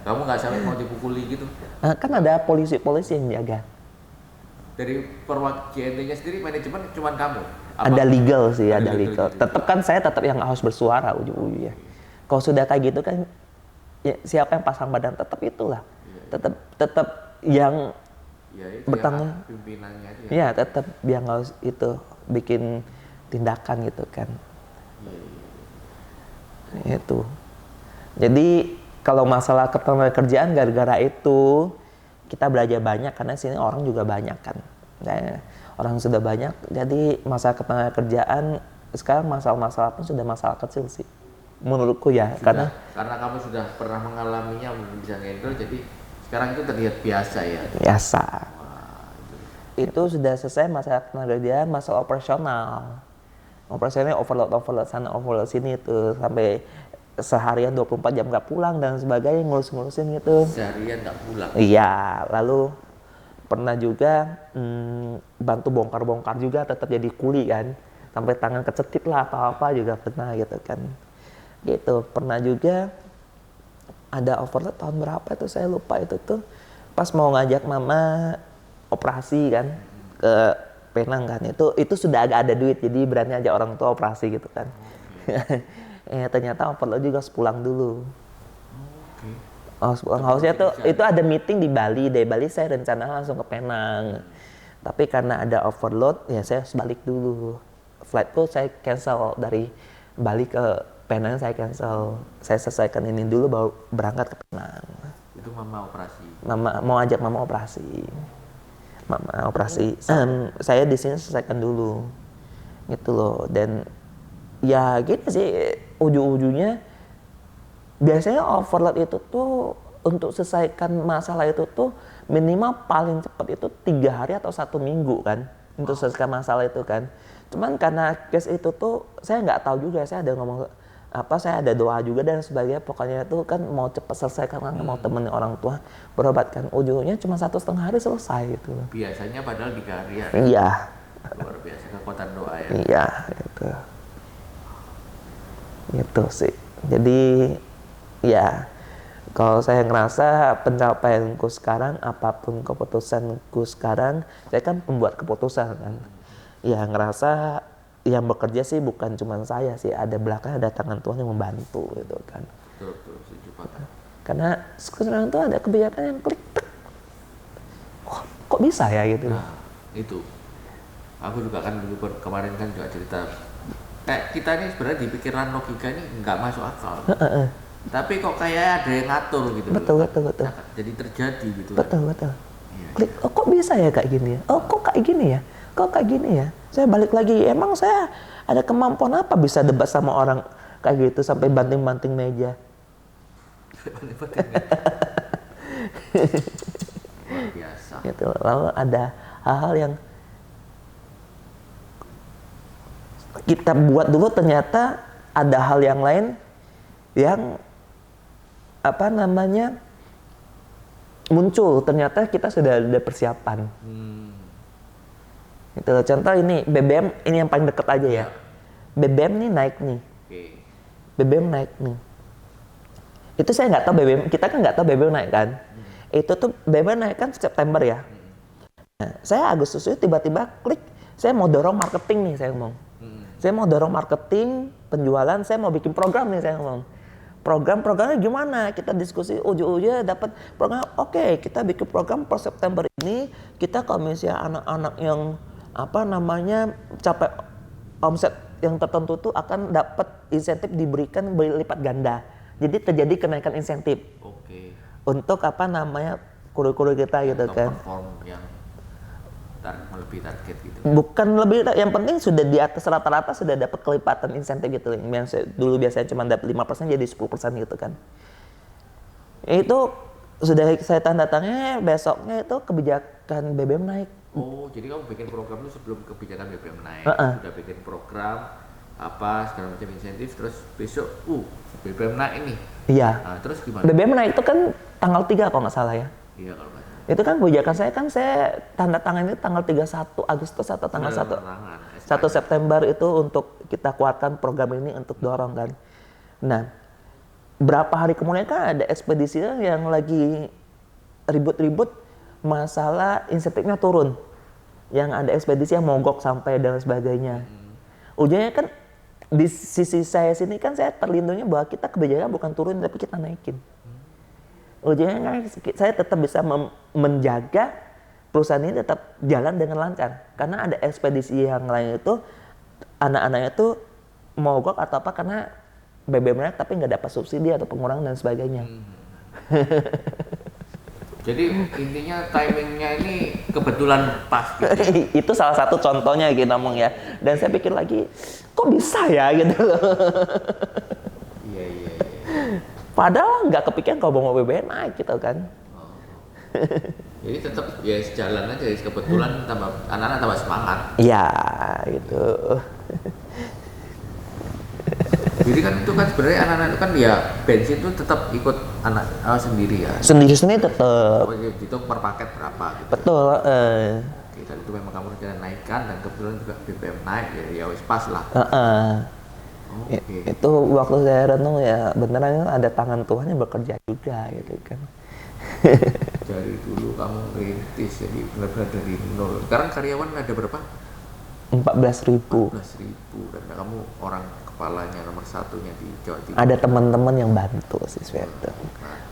Kamu nggak sampai mau dipukuli gitu?
Kan ada polisi yang jaga.
Dari JNT-nya sendiri manajemen cuma kamu?
Ada legal sih, ada legal.
Gitu.
Tetap kan saya yang harus bersuara ujung-ujungnya. Kalau sudah kayak gitu kan, ya, siapa yang pasang badan tetap itulah. Tetap yang bertanggung.
Pimpinannya aja.
Ya tetap yang harus itu bikin tindakan gitu kan. Itu. Jadi kalau masalah ketenagakerjaan gara-gara itu kita belajar banyak karena sini orang juga banyak kan. Nah, orang sudah banyak, jadi masalah ketenagakerjaan sekarang masalah-masalah pun sudah masalah kecil sih menurutku ya. Karena
kamu sudah pernah mengalaminya, bisa handle, jadi sekarang itu terlihat biasa ya.
Biasa. Itu sudah selesai masalah ketenagakerjaan, masalah operasional. Operasionalnya overload sana, overload sini itu sampai seharian 24 jam nggak pulang dan sebagainya, ngurus-ngurusin gitu.
Seharian nggak pulang?
Iya, lalu pernah juga bantu bongkar-bongkar juga, tetap jadi kuli kan. Sampai tangan kecetit lah atau apa juga pernah gitu kan. Gitu, pernah juga ada overload tahun berapa itu saya lupa itu tuh. Pas mau ngajak mama operasi kan ke Penang kan, itu sudah agak ada duit, jadi berani aja orang tua operasi gitu kan. Ternyata overload juga harus pulang dulu. Harusnya tuh itu ada meeting di Bali. Dari Bali saya rencana langsung ke Penang. Tapi karena ada overload, ya saya harus balik dulu. Flightku saya cancel dari Bali ke Penang, saya cancel. Saya selesaikan ini dulu baru berangkat ke Penang.
Itu mama operasi?
Mama mau ajak mama operasi. Mama operasi. Saya di sini selesaikan dulu. Gitu loh. Dan ya gitu sih ujung-ujungnya biasanya overload itu tuh untuk selesaikan masalah itu tuh minimal paling cepat itu 3 hari atau 1 minggu kan untuk selesaikan masalah itu kan. Cuman karena case itu tuh saya nggak tahu juga, saya ada ngomong apa, saya ada doa juga dan sebagainya, pokoknya itu kan mau cepat selesai karena mau temenin orang tua berobat kan, ujungnya cuma 1,5 hari selesai gitu.
Biasanya padahal 3 hari ya.
Iya.
Luar biasa kekuatan doa ya.
Iya, itu sih. Jadi ya kalau saya ngerasa pencapaianku sekarang, apapun keputusanku sekarang, saya kan pembuat keputusan kan. Ya ngerasa yang bekerja sih bukan cuma saya sih, ada belakangnya ada tangan Tuhan yang membantu gitu kan.
Betul, setuju banget.
Karena sekarang tuh ada kebijakan yang klik, kok bisa ya gitu.
Nah, itu. Aku juga kan dulu kemarin kan juga cerita, kayak kita ini sebenarnya di pikiran logika ini nggak masuk akal. Tapi kok kayak ada yang ngatur gitu.
Betul.
Nah, jadi terjadi gitu.
Betul.
Iya,
Klik, oh kok bisa ya kayak gini ya? Oh kok kayak gini ya? Kok kayak gini ya? Saya balik lagi, emang saya ada kemampuan apa bisa debat sama orang kayak gitu sampai banting-banting meja?
Luar biasa.
Gitu. Lalu ada hal-hal yang kita buat dulu, ternyata ada hal yang lain yang apa namanya muncul, ternyata kita sudah ada persiapan. Gitu. Contoh ini BBM, ini yang paling deket aja ya. BBM nih naik nih. BBM naik nih. Itu saya nggak tahu BBM, kita kan nggak tahu BBM naik kan. Itu tuh BBM naik kan September ya. Nah, saya Agustus itu tiba-tiba klik, saya mau dorong marketing nih, saya ngomong. Saya mau dorong marketing, penjualan, saya mau bikin program nih, saya ngomong. Programnya gimana? Kita diskusi, ujung-ujungnya dapat program. Oke, kita bikin program per September ini. Kita kalau misalnya anak-anak yang apa namanya capai omset yang tertentu tuh akan dapat insentif diberikan berlipat ganda. Jadi terjadi kenaikan insentif. Untuk apa namanya kru-kru kita gitu kan.
Perform yang lebih target gitu.
Bukan lebih, yang penting sudah di atas rata-rata sudah dapat kelipatan insentif gitu. Yang dulu biasanya cuma dapat 5% jadi 10% gitu kan. Itu sudah saya tanda tangannya, besoknya itu kebijakan BBM naik.
Oh, jadi kamu bikin program itu sebelum kebijakan BBM naik. Sudah bikin program apa segala macam insentif, terus besok BBM naik ini.
Iya.
Nah, terus gimana?
BBM naik itu kan tanggal 3 kalau nggak salah ya.
Iya kalau nggak salah.
Itu kan kebijakan saya kan, saya tanda tangan itu tanggal 31 Agustus atau tanggal 1 September itu untuk kita kuatkan program ini untuk dorong kan. Nah, berapa hari kemudian kan ada ekspedisi yang lagi ribut-ribut masalah insentifnya turun. Yang ada ekspedisi yang mogok sampai dan sebagainya. Ujungnya kan di sisi saya sini kan saya terlindungnya bahwa kita kebijakan bukan turun tapi kita naikin. Ujungnya kan saya tetap bisa menjaga perusahaan ini tetap jalan dengan lancar. Karena ada ekspedisi yang lain itu anak-anaknya itu mogok atau apa karena BBM naik tapi nggak dapat subsidi atau pengurangan dan sebagainya.
Jadi intinya timingnya ini kebetulan pas gitu.
Itu salah satu contohnya gitu ngomong ya. Dan saya pikir lagi, kok bisa ya gitu loh.
Iya.
Padahal nggak kepikiran kalau mau BBM naik gitu kan.
Jadi tetap ya sejalan aja, kebetulan tambah anak-anak tambah semangat.
Iya gitu.
Jadi kan itu kan sebenarnya anak-anak itu kan ya bensin itu tetap ikut anak sendiri ya.
Sendiri-sendiri tetap.
Dihitung per paket berapa gitu.
Betul.
Oke, dan itu memang kamu rencana naikkan dan kebetulan juga BBM naik ya wis pas lah.
Itu waktu saya renung ya beneran ada tangan Tuhan yang bekerja juga gitu kan.
Dari dulu kamu rintis jadi benar-benar dari nol. Sekarang karyawan ada berapa?
14.000.
14.000 dan kamu orang kepalanya nomor satunya di Jawa Timur.
Ada teman-teman yang bantu sih sebenarnya.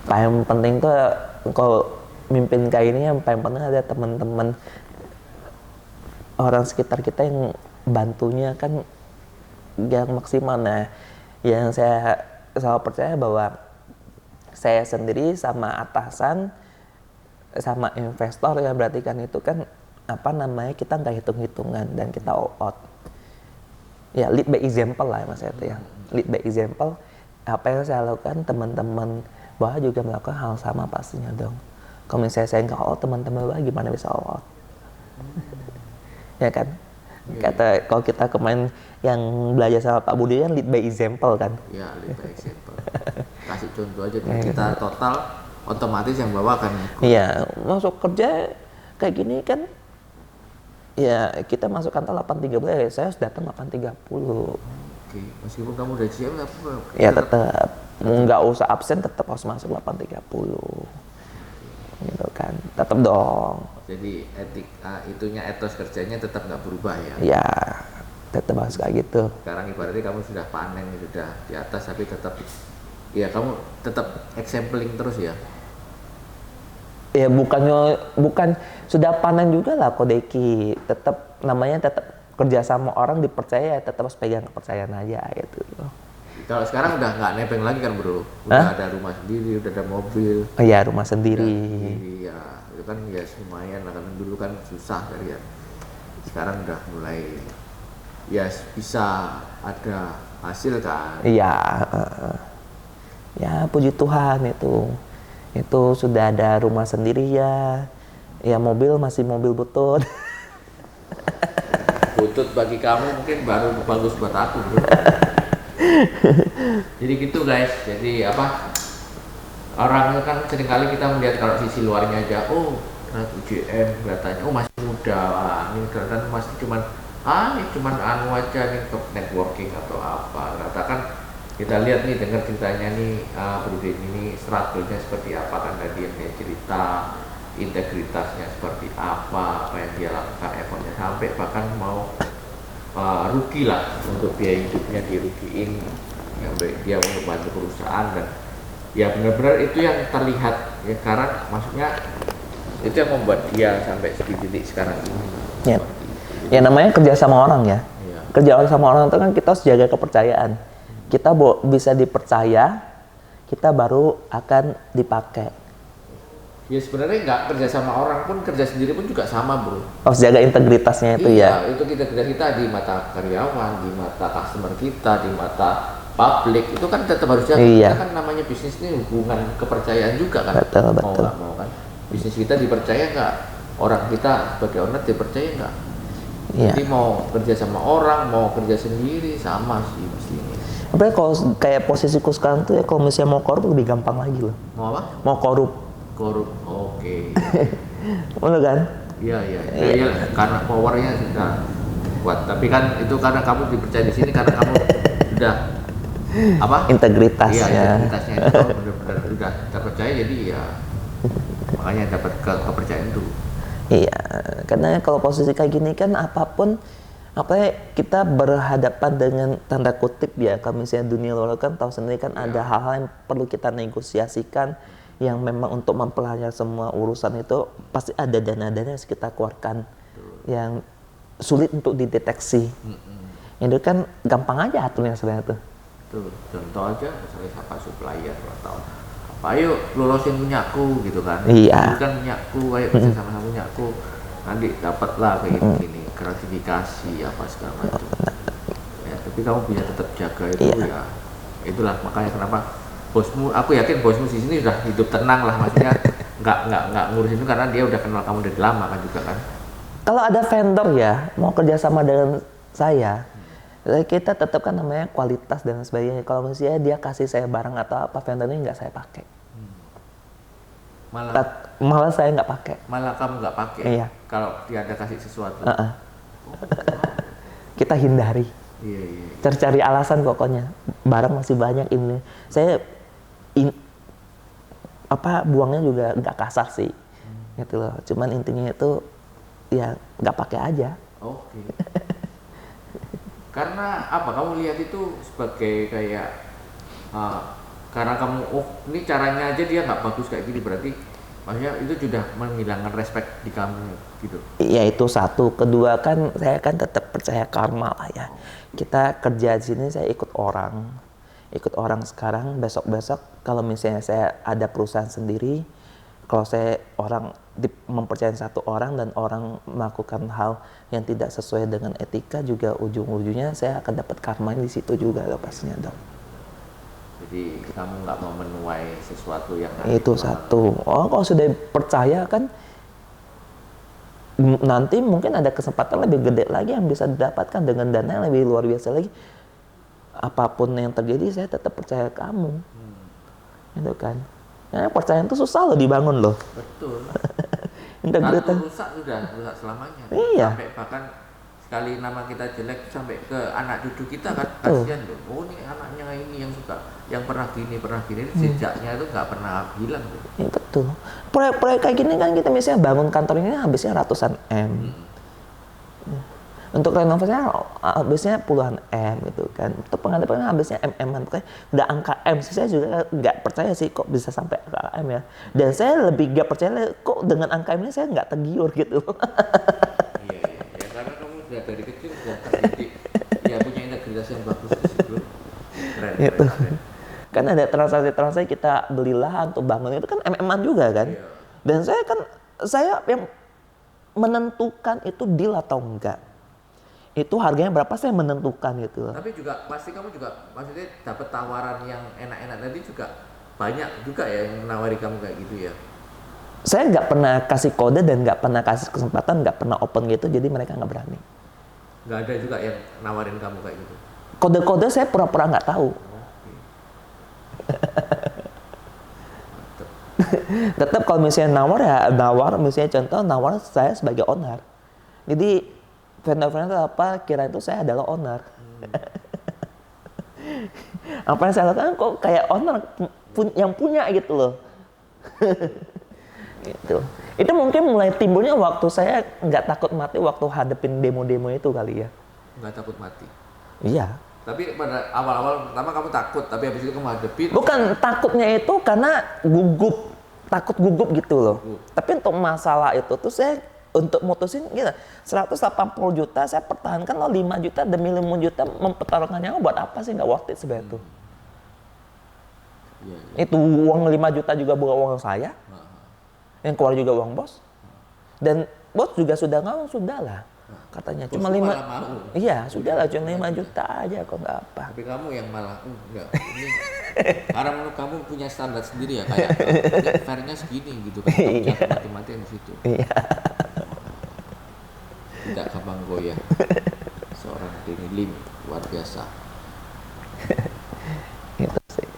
Paling penting tuh kalau mimpin kayak ini yang paling penting ada teman-teman orang sekitar kita yang bantunya kan yang maksimal. Nah, yang saya selalu percaya bahwa saya sendiri sama atasan sama investor yang berarti kan itu kan apa namanya kita nggak hitung-hitungan dan kita all out. Ya lead by example lah mas itu ya. Lead by example, apa yang saya lakukan teman-teman Bapak juga melakukan hal sama pastinya dong. Kalau misalnya saya nggak all out, teman-teman Bapak gimana bisa all out? Ya kan? Kata kalau kita kemarin yang belajar sama Pak Budi kan lead by example kan?
Ya, lead by example. Kasih contoh aja, kita total otomatis yang bawa akan ikut.
Iya, masuk kerja kayak gini kan, ya kita masuk kantor 8.30, saya harus datang 8.30.
Oke, meskipun kamu udah GM,
Ya tetap, nggak usah absen, tetap harus masuk 8.30. Gitu kan, tetap dong.
Jadi itunya etos kerjanya tetap nggak berubah ya?
Ya, tetap harus kayak gitu.
Sekarang ibaratnya kamu sudah panen, sudah di atas, tapi tetap, ya kamu tetap exempling terus ya?
Ya bukan sudah panen juga lah Kodeki, tetap namanya tetap kerja sama orang dipercaya, tetap harus pegang kepercayaan aja gitu.
Kalau sekarang udah nggak nebeng lagi kan bro, udah ada rumah sendiri, udah ada mobil.
Oh iya, rumah sendiri.
Ya itu kan ya lumayan lah, karena dulu kan susah kan ya. Sekarang udah mulai ya bisa ada hasil kan.
Iya, ya puji Tuhan itu sudah ada rumah sendiri ya. Ya mobil masih mobil butut.
Butut bagi kamu mungkin baru bagus buat aku bro. Jadi gitu guys, jadi apa, orang kan seringkali kita melihat kalau sisi luarnya aja, oh UGM kelihatannya oh masih muda, ini kelihatan masih cuman ini cuman anu aja nih ke networking atau apa. Katakan kita lihat nih, dengar ceritanya nih, Bro Denny ini struggle-nya seperti apa kan, tadi yang dia cerita, integritasnya seperti apa yang dia lakukan, effortnya sampai bahkan mau rugi lah, untuk biaya hidupnya dirugiin, yang baik dia untuk bantu perusahaan, dan ya benar-benar itu yang terlihat ya, karena maksudnya itu yang membuat dia sampai di titik sekarang ini.
Ya. Ya namanya kerja sama orang ya.
Ya.
Kerja sama orang itu kan kita harus jaga kepercayaan. Kita bisa dipercaya, kita baru akan dipakai.
Ya sebenarnya nggak kerja sama orang pun, kerja sendiri pun juga sama bro.
Harus jaga integritasnya itu ya.
Itu kita di mata karyawan, di mata customer kita, di mata publik, itu kan tetap harus jaga.
Iya.
Kita kan namanya bisnis ini hubungan kepercayaan juga kan.
Betul.
Mau nggak mau kan. Bisnis kita dipercaya nggak? Orang kita sebagai owner dipercaya nggak?
Iya.
Jadi mau kerja sama orang, mau kerja sendiri, sama sih mestinya.
Apalagi kalau kayak posisiku sekarang tuh ya, kalau misalnya mau korup lebih gampang lagi loh.
Mau apa?
Mau korup.
Korup, oke.
Bener kan?
Iya, karena powernya sudah kuat. Tapi kan itu karena kamu dipercaya di sini, karena kamu sudah apa?
Integritasnya.
Iya, integritasnya itu benar-benar sudah terpercaya, jadi ya makanya dapat kepercayaan itu.
Iya, karena kalau posisi kayak gini kan apapun, kita berhadapan dengan tanda kutip ya, kalau misalnya dunia luar kan tahu sendiri kan ada hal-hal yang perlu kita negosiasikan, yang memang untuk mempelajari semua urusan itu pasti ada dana-dana yang harus kita keluarkan yang sulit untuk dideteksi. Itu kan gampang aja aturnya sebenarnya tuh.
Tuh, contoh aja misalnya siapa supplier atau apa, ayo lolosin punyaku gitu kan.
Iya.
Itu kan punyaku, ayo kerja sama punyaku. Nanti dapatlah kayak gini, gratifikasi apa segala macam. Ya, tapi kamu punya tetap jaga itu ya. Itulah makanya kenapa bosmu, aku yakin bosmu di sini sudah hidup tenang lah, maksudnya nggak ngurusin itu karena dia udah kenal kamu dari lama kan juga kan.
Kalau ada vendor ya mau kerjasama dengan saya, kita tetap kan namanya kualitas dan sebagainya. Kalau misalnya dia kasih saya barang atau apa, vendornya nggak saya pakai. Malah saya nggak pakai.
Malah kamu nggak pakai.
Iya.
Kalau dia ada kasih sesuatu.
Kita hindari.
Iya.
Cari-cari alasan pokoknya. Barang masih banyak ini. Saya buangnya juga nggak kasar sih, gitu loh. Cuman intinya itu ya nggak pakai aja.
Oke. Karena apa? Kamu lihat itu sebagai kayak karena kamu ini caranya aja dia nggak bagus kayak gini, berarti maksudnya itu sudah menghilangkan respect di kamu gitu.
Ya itu satu. Kedua kan saya kan tetap percaya karma lah ya. Kita kerja di sini saya ikut orang sekarang, besok kalau misalnya saya ada perusahaan sendiri, kalau saya mempercayai satu orang dan orang melakukan hal yang tidak sesuai dengan etika, juga ujung-ujungnya saya akan dapat karma di situ juga pastinya dong.
Jadi kamu nggak mau menuai sesuatu yang
Itu satu. Oh, kalau sudah percaya kan nanti mungkin ada kesempatan lebih gede lagi yang bisa didapatkan dengan dana yang lebih luar biasa lagi. Apapun yang terjadi, saya tetap percaya kamu. Gitu kan. Karena percayaan itu susah loh dibangun loh.
Betul.
Integritas.
Kalau rusak sudah rusak selamanya.
Iya.
Sampai bahkan sekali nama kita jelek sampai ke anak cucu kita kan
Betul.
kasihan loh. Oh ini anaknya ini yang suka, yang pernah gini jejaknya itu nggak pernah hilang tuh.
Ya, betul. Proyek-proyek kayak gini kan kita misalnya bangun kantor ini habisnya ratusan M. Untuk renovasinya habisnya puluhan M gitu kan. Untuk pengadapannya habisnya M-an. Pokoknya udah angka M sih, saya juga nggak percaya sih kok bisa sampai angka M ya. Dan saya lebih nggak percaya kok dengan angka M ini saya nggak tergiur gitu.
Iya, ya karena kamu sudah dari kecil sudah terdidik, ya punya integritas yang bagus di situ. Keren,
Gitu.
keren.
Kan ada transaksi-transaksi kita beli lahan untuk bangun itu kan MM-an juga kan.
Iya.
Dan saya yang menentukan itu deal atau enggak. Itu harganya berapa saya menentukan gitu.
Tapi juga pasti kamu juga maksudnya dapat tawaran yang enak-enak tadi juga banyak juga ya yang menawari kamu kayak gitu ya.
Saya nggak pernah kasih kode dan nggak pernah kasih kesempatan, nggak pernah open gitu, jadi mereka nggak berani.
Nggak ada juga yang nawarin kamu kayak gitu.
Kode-kode saya pura-pura nggak tahu.
Oke.
Tetap kalau misalnya nawar misalnya contoh nawar saya sebagai owner. Jadi vendor-vendor apa kira itu saya adalah owner. Apa yang saya lakukan kok kayak owner yang punya gitu loh. Gitu. Itu mungkin mulai timbulnya waktu saya nggak takut mati waktu hadepin demo-demo itu kali ya.
Nggak takut mati.
Iya.
Tapi pada awal-awal pertama kamu takut, tapi habis itu kamu hadepin.
Bukan takutnya itu karena takut gugup gitu loh. Tapi untuk masalah itu tuh saya untuk mutusin gitu, 180 juta saya pertahankan loh 5 juta demi 5 juta mempertaruhkan nyawa buat apa sih, nggak worth it sebenarnya tuh.
Iya, iya.
Itu uang 5 juta juga bukan uang saya. Yang keluar juga uang bos. Dan bos juga sudah ngomong sudah lah katanya.
Bos
Cuma
tuh
5.
malah mau.
Iya, sudah lah cuma 5 juta aja kok nggak apa.
Tapi kamu yang malah enggak. Ini karena menurut kamu punya standar sendiri ya kayak fairnya segini gitu kan. Kamu jangan mati-matian di situ.
Iya.
Tidak gampang goyah. Seorang Denny Lim luar biasa.
Gitu sih.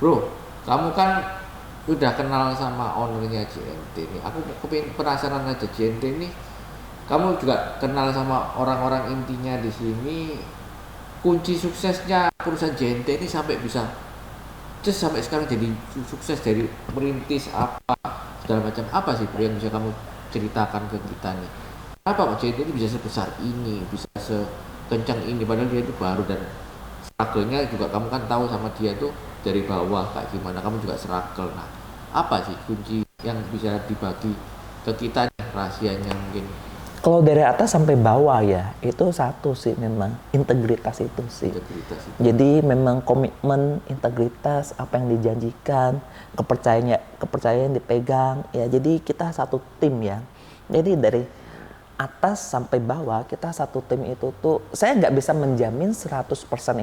Bro, kamu kan udah kenal sama ownernya JNT ini. Aku penasaran aja JNT ini. Kamu juga kenal sama orang-orang intinya di sini. Kunci suksesnya perusahaan JNT ini sampai bisa sampai sekarang jadi sukses dari merintis apa segala macam apa sih bro yang bisa kamu ceritakan ke kita nih? Kenapa JNT ini bisa sebesar ini, bisa sekencang ini padahal dia itu baru dan struggle-nya juga kamu kan tahu sama dia tuh dari bawah kayak gimana, kamu juga struggle. Nah, apa sih kunci yang bisa dibagi ke kita rahasianya mungkin?
Kalau dari atas sampai bawah ya, itu satu sih memang integritas itu sih.
Integritas itu.
Jadi memang komitmen, integritas, apa yang dijanjikan, kepercayaan dipegang. Ya, jadi kita satu tim ya. Jadi dari atas sampai bawah kita satu tim itu tuh, saya nggak bisa menjamin 100%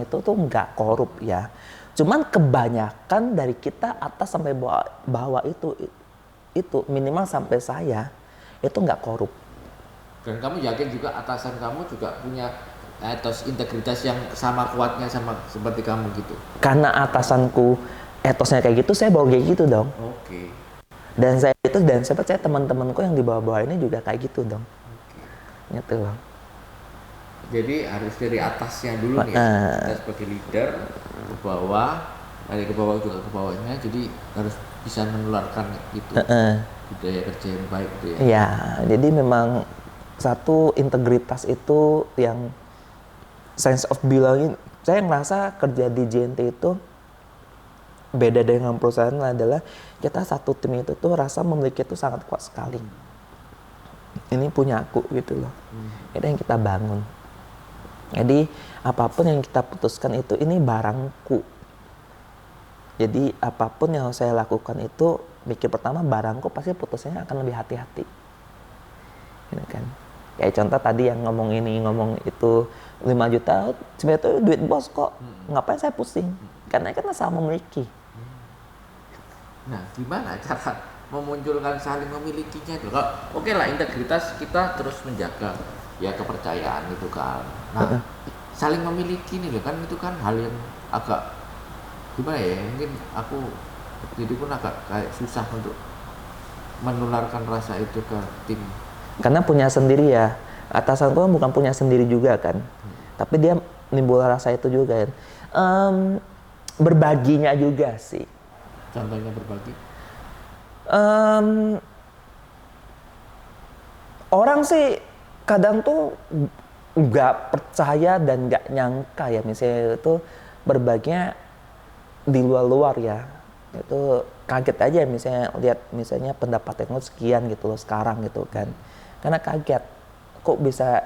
itu tuh nggak korup ya. Cuman kebanyakan dari kita atas sampai bawah itu minimal sampai saya itu nggak korup.
Dan kamu yakin juga atasan kamu juga punya etos integritas yang sama kuatnya sama seperti kamu gitu?
Karena atasanku etosnya kayak gitu, saya bawa kayak gitu dong.
Oke.
Dan saya percaya teman-temanku yang di bawah-bawah ini juga kayak gitu dong.
Oke.
Gitu loh.
Jadi harus dari atasnya dulu nih ya. Kita sebagai leader ke bawah, dari ke bawah juga ke bawahnya. Jadi harus bisa menularkan itu budaya kerja yang baik itu ya.
Iya, jadi memang satu integritas itu yang sense of belonging. Saya ngerasa kerja di JNT itu beda dengan perusahaan adalah kita satu tim itu tuh rasa memiliki itu sangat kuat sekali. Ini punya aku gitu loh. Itu yang kita bangun. Jadi apapun yang kita putuskan itu ini barangku. Jadi apapun yang saya lakukan itu mikir pertama barangku pasti putusnya akan lebih hati-hati. Gitu kan. Kayak contoh tadi yang ngomong ini ngomong itu 5 juta sebenarnya itu duit bos kok. Ngapain saya pusing? karena kan sama memiliki.
Nah, gimana cara memunculkan saling memilikinya itu? Kalau oke lah, integritas kita terus menjaga ya kepercayaan itu kan. Nah, saling memiliki nih loh kan, itu kan hal yang agak gimana ya? Mungkin aku jadi pun agak kayak susah untuk menularkan rasa itu ke tim.
Karena punya sendiri ya. Atasan tuh bukan punya sendiri juga kan. Tapi dia nimbul rasa itu juga kan. Berbaginya juga sih.
Contohnya berbagi.
Orang sih kadang tuh nggak percaya dan nggak nyangka ya, misalnya itu berbaginya di luar-luar ya, itu kaget aja misalnya lihat misalnya pendapatan lo sekian gitu loh sekarang gitu kan, karena kaget kok bisa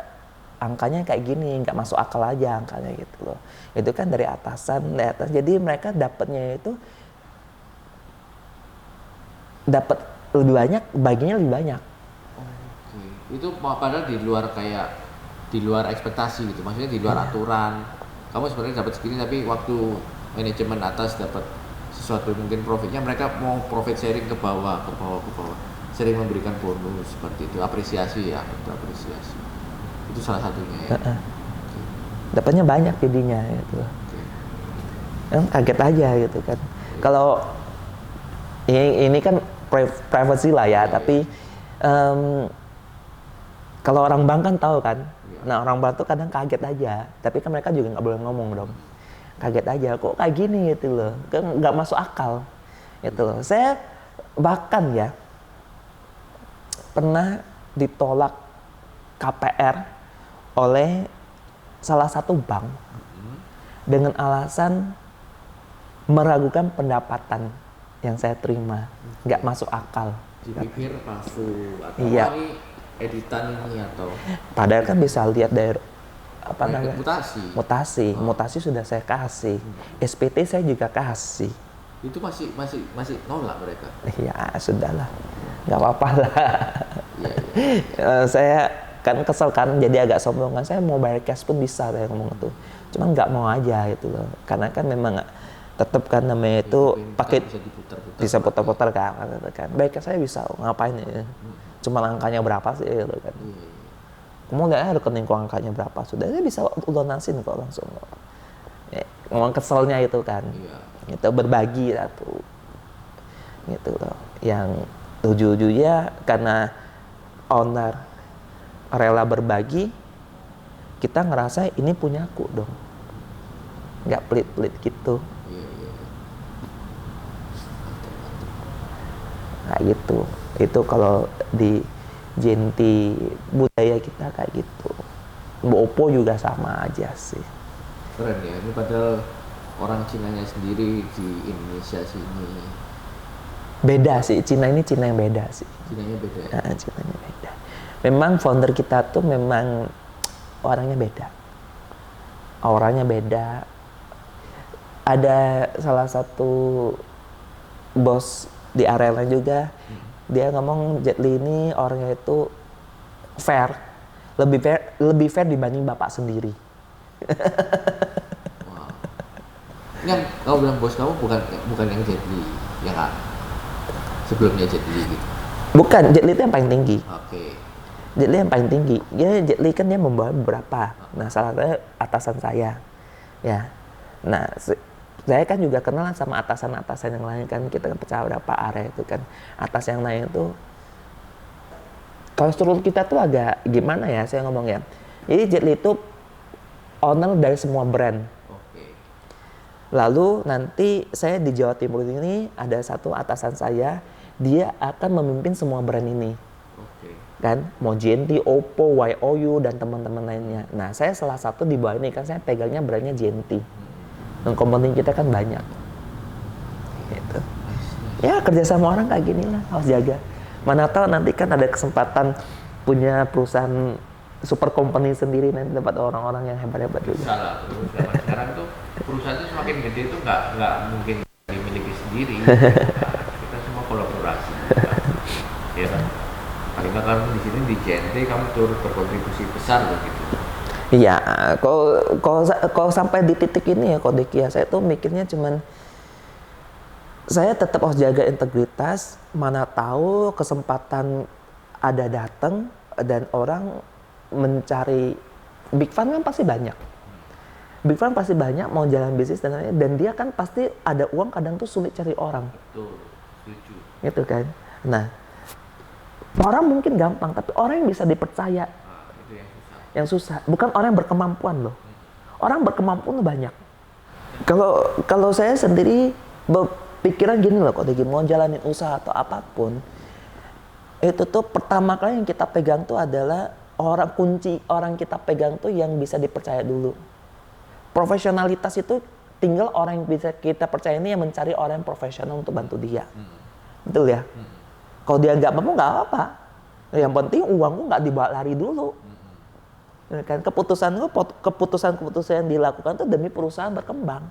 angkanya kayak gini, nggak masuk akal aja angkanya gitu loh. Itu kan dari atasan, jadi mereka dapatnya itu dapat lebih banyak, baginya lebih banyak.
Oke. Itu padahal di luar kayak di luar ekspektasi gitu, maksudnya di luar aturan. Kamu sebenarnya dapat segini, tapi waktu manajemen atas dapat sesuatu mungkin profitnya, mereka mau profit sharing ke bawah, sering memberikan bonus seperti itu, apresiasi ya, itu apresiasi. Itu salah satunya ya.
Dapatnya banyak jadinya gitu. Kan kaget aja gitu kan. Kalau ini kan privacy lah ya, tapi kalau orang bank kan tahu kan. Nah, orang bank tuh kadang kaget aja, tapi kan mereka juga nggak boleh ngomong dong. Kaget aja, kok kayak gini gitu loh, kan nggak masuk akal gitu loh. Saya bahkan ya pernah ditolak KPR oleh salah satu bank dengan alasan meragukan pendapatan yang saya terima, nggak masuk akal.
Dipikir palsu atau
iya.
Ini editan ini atau
padahal kan bisa lihat dari apa namanya mutasi sudah saya kasih, SPT saya juga kasih.
Itu masih nolak mereka.
Ya sudahlah, nggak apa-apa lah. Saya kan kesel kan, jadi agak sombong kan, saya mau bayar cash pun bisa saya ngomong itu, cuman nggak mau aja gitu loh, karena kan memang tetap kan namanya itu pakai bisa putar-putar kan, baik saya bisa ngapain ya, cuma angkanya berapa sih gitu kan. Kemudian rekeningku angkanya berapa, sudah saya bisa lunasin kok langsung. Ngomong keselnya itu kan, itu berbagi satu gitu loh, yang ujung-ujungnya karena owner rela berbagi, kita ngerasa ini punyaku dong, nggak pelit-pelit gitu. Kayak gitu. Itu kalau di Jenti budaya kita kayak gitu. Oppo juga sama aja sih.
Keren ya, ini padahal orang Cinanya sendiri di Indonesia sini.
Beda sih, Cina ini Cina yang beda sih.
Cinanya beda ya?
Nah, Cinanya beda. Memang founder kita tuh memang orangnya beda. Auranya beda. Ada salah satu bos di Arena juga, dia ngomong Jet Li ini orangnya itu fair, lebih fair dibanding bapak sendiri.
Wow. Yang kau bilang bos kamu bukan yang Jet Li, ya kan? Sebelumnya Jet Li gitu.
Bukan, Jet Li itu yang paling tinggi.
Oke.
Jet Li yang paling tinggi. Jet Li kan dia membawa beberapa. Nah, salah satunya atasan saya. Ya. Nah, saya kan juga kenal sama atasan-atasan yang lain kan, kita kan percaya berapa area itu kan. Atas yang lain itu kalau struktur kita tuh agak gimana ya saya ngomong ya. Jadi Jet Li itu owner dari semua brand.
Oke.
Lalu nanti saya di Jawa Timur ini ada satu atasan saya, dia akan memimpin semua brand ini.
Oke.
Kan, mau JNT, Oppo, YOU dan teman-teman lainnya. Nah, saya salah satu di bawah ini kan saya pegangnya brandnya JNT. Dan komponen kita kan banyak. Gitu. Ya kerja sama orang kayak gini lah, harus jaga. Mana tahu nanti kan ada kesempatan punya perusahaan super company sendiri, nanti dapat orang-orang yang hebat-hebat juga.
Salah, terus sekarang tuh perusahaan itu semakin gede itu nggak mungkin dimiliki sendiri. Kita semua kolaborasi. Ya kan? Paling nggak kamu di sini di JNT kamu turut berkontribusi besar begitu.
Iya, kalau sampai di titik ini ya Kode Kia, saya tuh mikirnya cuman saya tetap harus jaga integritas, mana tahu kesempatan ada datang dan orang mencari big fund kan pasti banyak. Big fund pasti banyak mau jalan bisnis dan lain-lain, dan dia kan pasti ada uang, kadang tuh sulit cari orang.
Betul, setuju.
Gitu kan. Nah, orang mungkin gampang, tapi orang yang bisa dipercaya
Itu
yang susah. Bukan orang yang berkemampuan loh. Orang berkemampuan tuh banyak. Kalau saya sendiri pikiran gini loh, kalau mau jalanin usaha atau apapun, itu tuh pertama kali yang kita pegang tuh adalah kunci orang kita pegang tuh yang bisa dipercaya dulu. Profesionalitas itu tinggal orang yang bisa kita percaya ini yang mencari orang yang profesional untuk bantu dia. Betul ya? Kalau dia nggak mampu nggak apa-apa. Yang penting uangku nggak dibawa lari dulu. Kan keputusan yang dilakukan tuh demi perusahaan berkembang.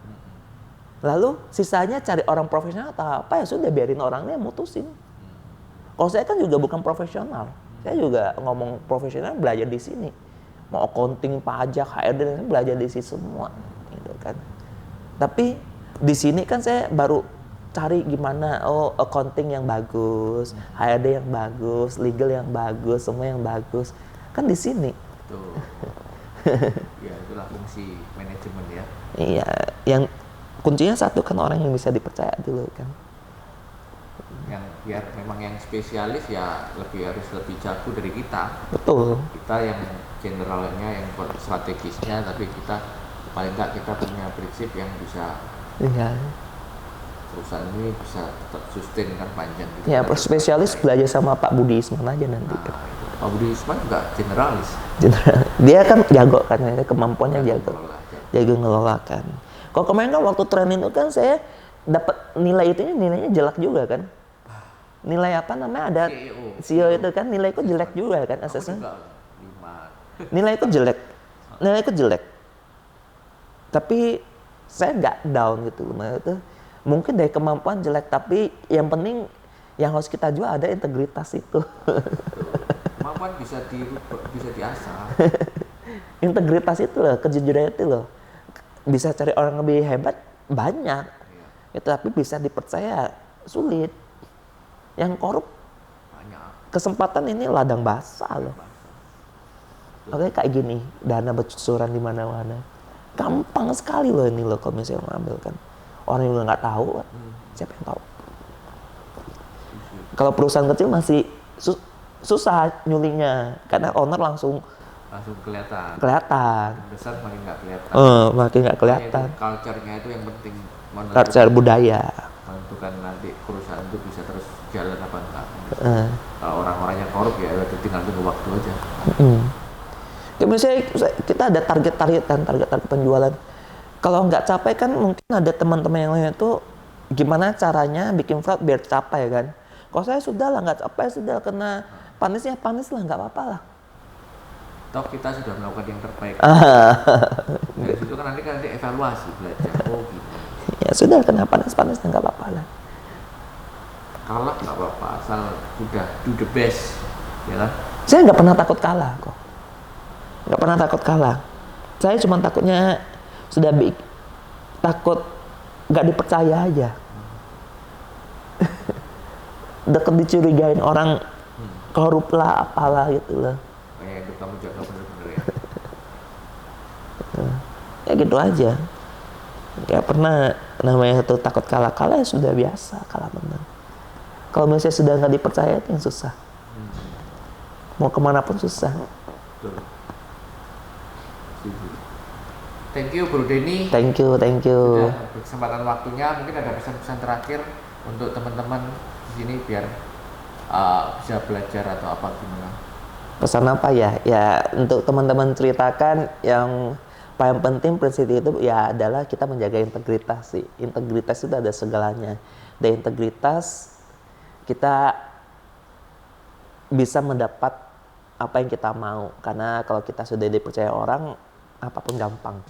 Lalu sisanya cari orang profesional atau apa, ya sudah biarin orangnya mutusin. Kalau saya kan juga bukan profesional. Saya juga ngomong profesional belajar di sini. Mau accounting, pajak, HRD, belajar di sini semua. Gitu kan. Tapi di sini kan saya baru cari gimana, accounting yang bagus, HRD yang bagus, legal yang bagus, semua yang bagus. Kan di sini.
Betul. Ya, itulah fungsi manajemen ya.
Iya, yang kuncinya satu kan orang yang bisa dipercaya dulu kan.
Yang biar memang yang spesialis ya harus lebih jago dari kita.
Betul.
Kita yang generalnya, yang strategisnya, tapi kita paling enggak kita punya prinsip yang bisa.
Iya.
Perusahaan ini bisa tetap sustain kan panjang gitu.
Ya, spesialis belajar sama Pak Budi Isman aja nanti.
Nah, Pak Budi Isman juga generalis.
Dia kan jago kan, kemampuannya jago.
Ngelola.
Jago ngelola kan. Kalau kemarin kan waktu training itu kan saya dapat nilai nilainya jelek juga kan. Nilai apa namanya, ada CEO itu kan nilaiku jelek juga kan asesmen. Nilaiku jelek. Tapi saya nggak down gitu loh. Itu mungkin dari kemampuan jelek, tapi yang penting yang harus kita jual ada integritas itu.
Kemampuan bisa diasah.
Integritas itu loh, kejujuran itu loh. Bisa cari orang lebih hebat banyak. Itu tapi bisa dipercaya sulit. Yang korup
Banyak.
Kesempatan ini ladang basah loh. Oke, kayak gini, dana bercucuran di mana-mana. Gampang sekali loh ini loh kalau misalnya mengambil kan. Orang yang nggak tahu, siapa yang tahu? Kalau perusahaan kecil masih susah nyulinya, karena owner langsung
kelihatan. Besar makin nggak kelihatan.
Makin nggak kelihatan.
Culture-nya itu yang penting.
Culture budaya.
Menentukan nanti perusahaan itu bisa terus jalan apa enggak. Kalau orang-orangnya korup ya tinggal tunggu waktu aja.
Ya, misalnya kita ada target penjualan. Kalau nggak capai kan mungkin ada teman-teman yang lain itu gimana caranya bikin fraud biar capai kan. Kalau saya sudah lah nggak capai, sudah kena panis lah, nggak apa-apa lah.
Toh kita sudah melakukan yang terbaik. Dari situ kan nanti evaluasi belajar. Gitu.
Ya sudah, kena panas nggak apa-apa lah.
Kalah nggak apa-apa, asal udah do the best, ya kan?
Saya nggak pernah takut kalah kok. Nggak pernah takut kalah. Saya cuma takutnya takut nggak dipercaya aja. Deket dicurigain orang korup lah, apalah gitu loh.
Kayak itu kamu jaga bener-bener ya.
Ya gitu aja. Kayak pernah namanya itu takut kalah ya sudah biasa, kalah menang. Kalau misalnya sudah nggak dipercaya itu yang susah. Mau kemana pun susah.
Betul. Thank you Bro Denny.
Thank you.
Sudah berkesempatan waktunya, mungkin ada pesan-pesan terakhir untuk teman-teman di sini biar bisa belajar atau apa gimana?
Pesan apa ya? Ya untuk teman-teman ceritakan yang paling penting prinsip itu ya adalah kita menjaga integritas sih. Integritas itu ada segalanya. Dari integritas kita bisa mendapat apa yang kita mau. Karena kalau kita sudah dipercaya orang, apapun gampang.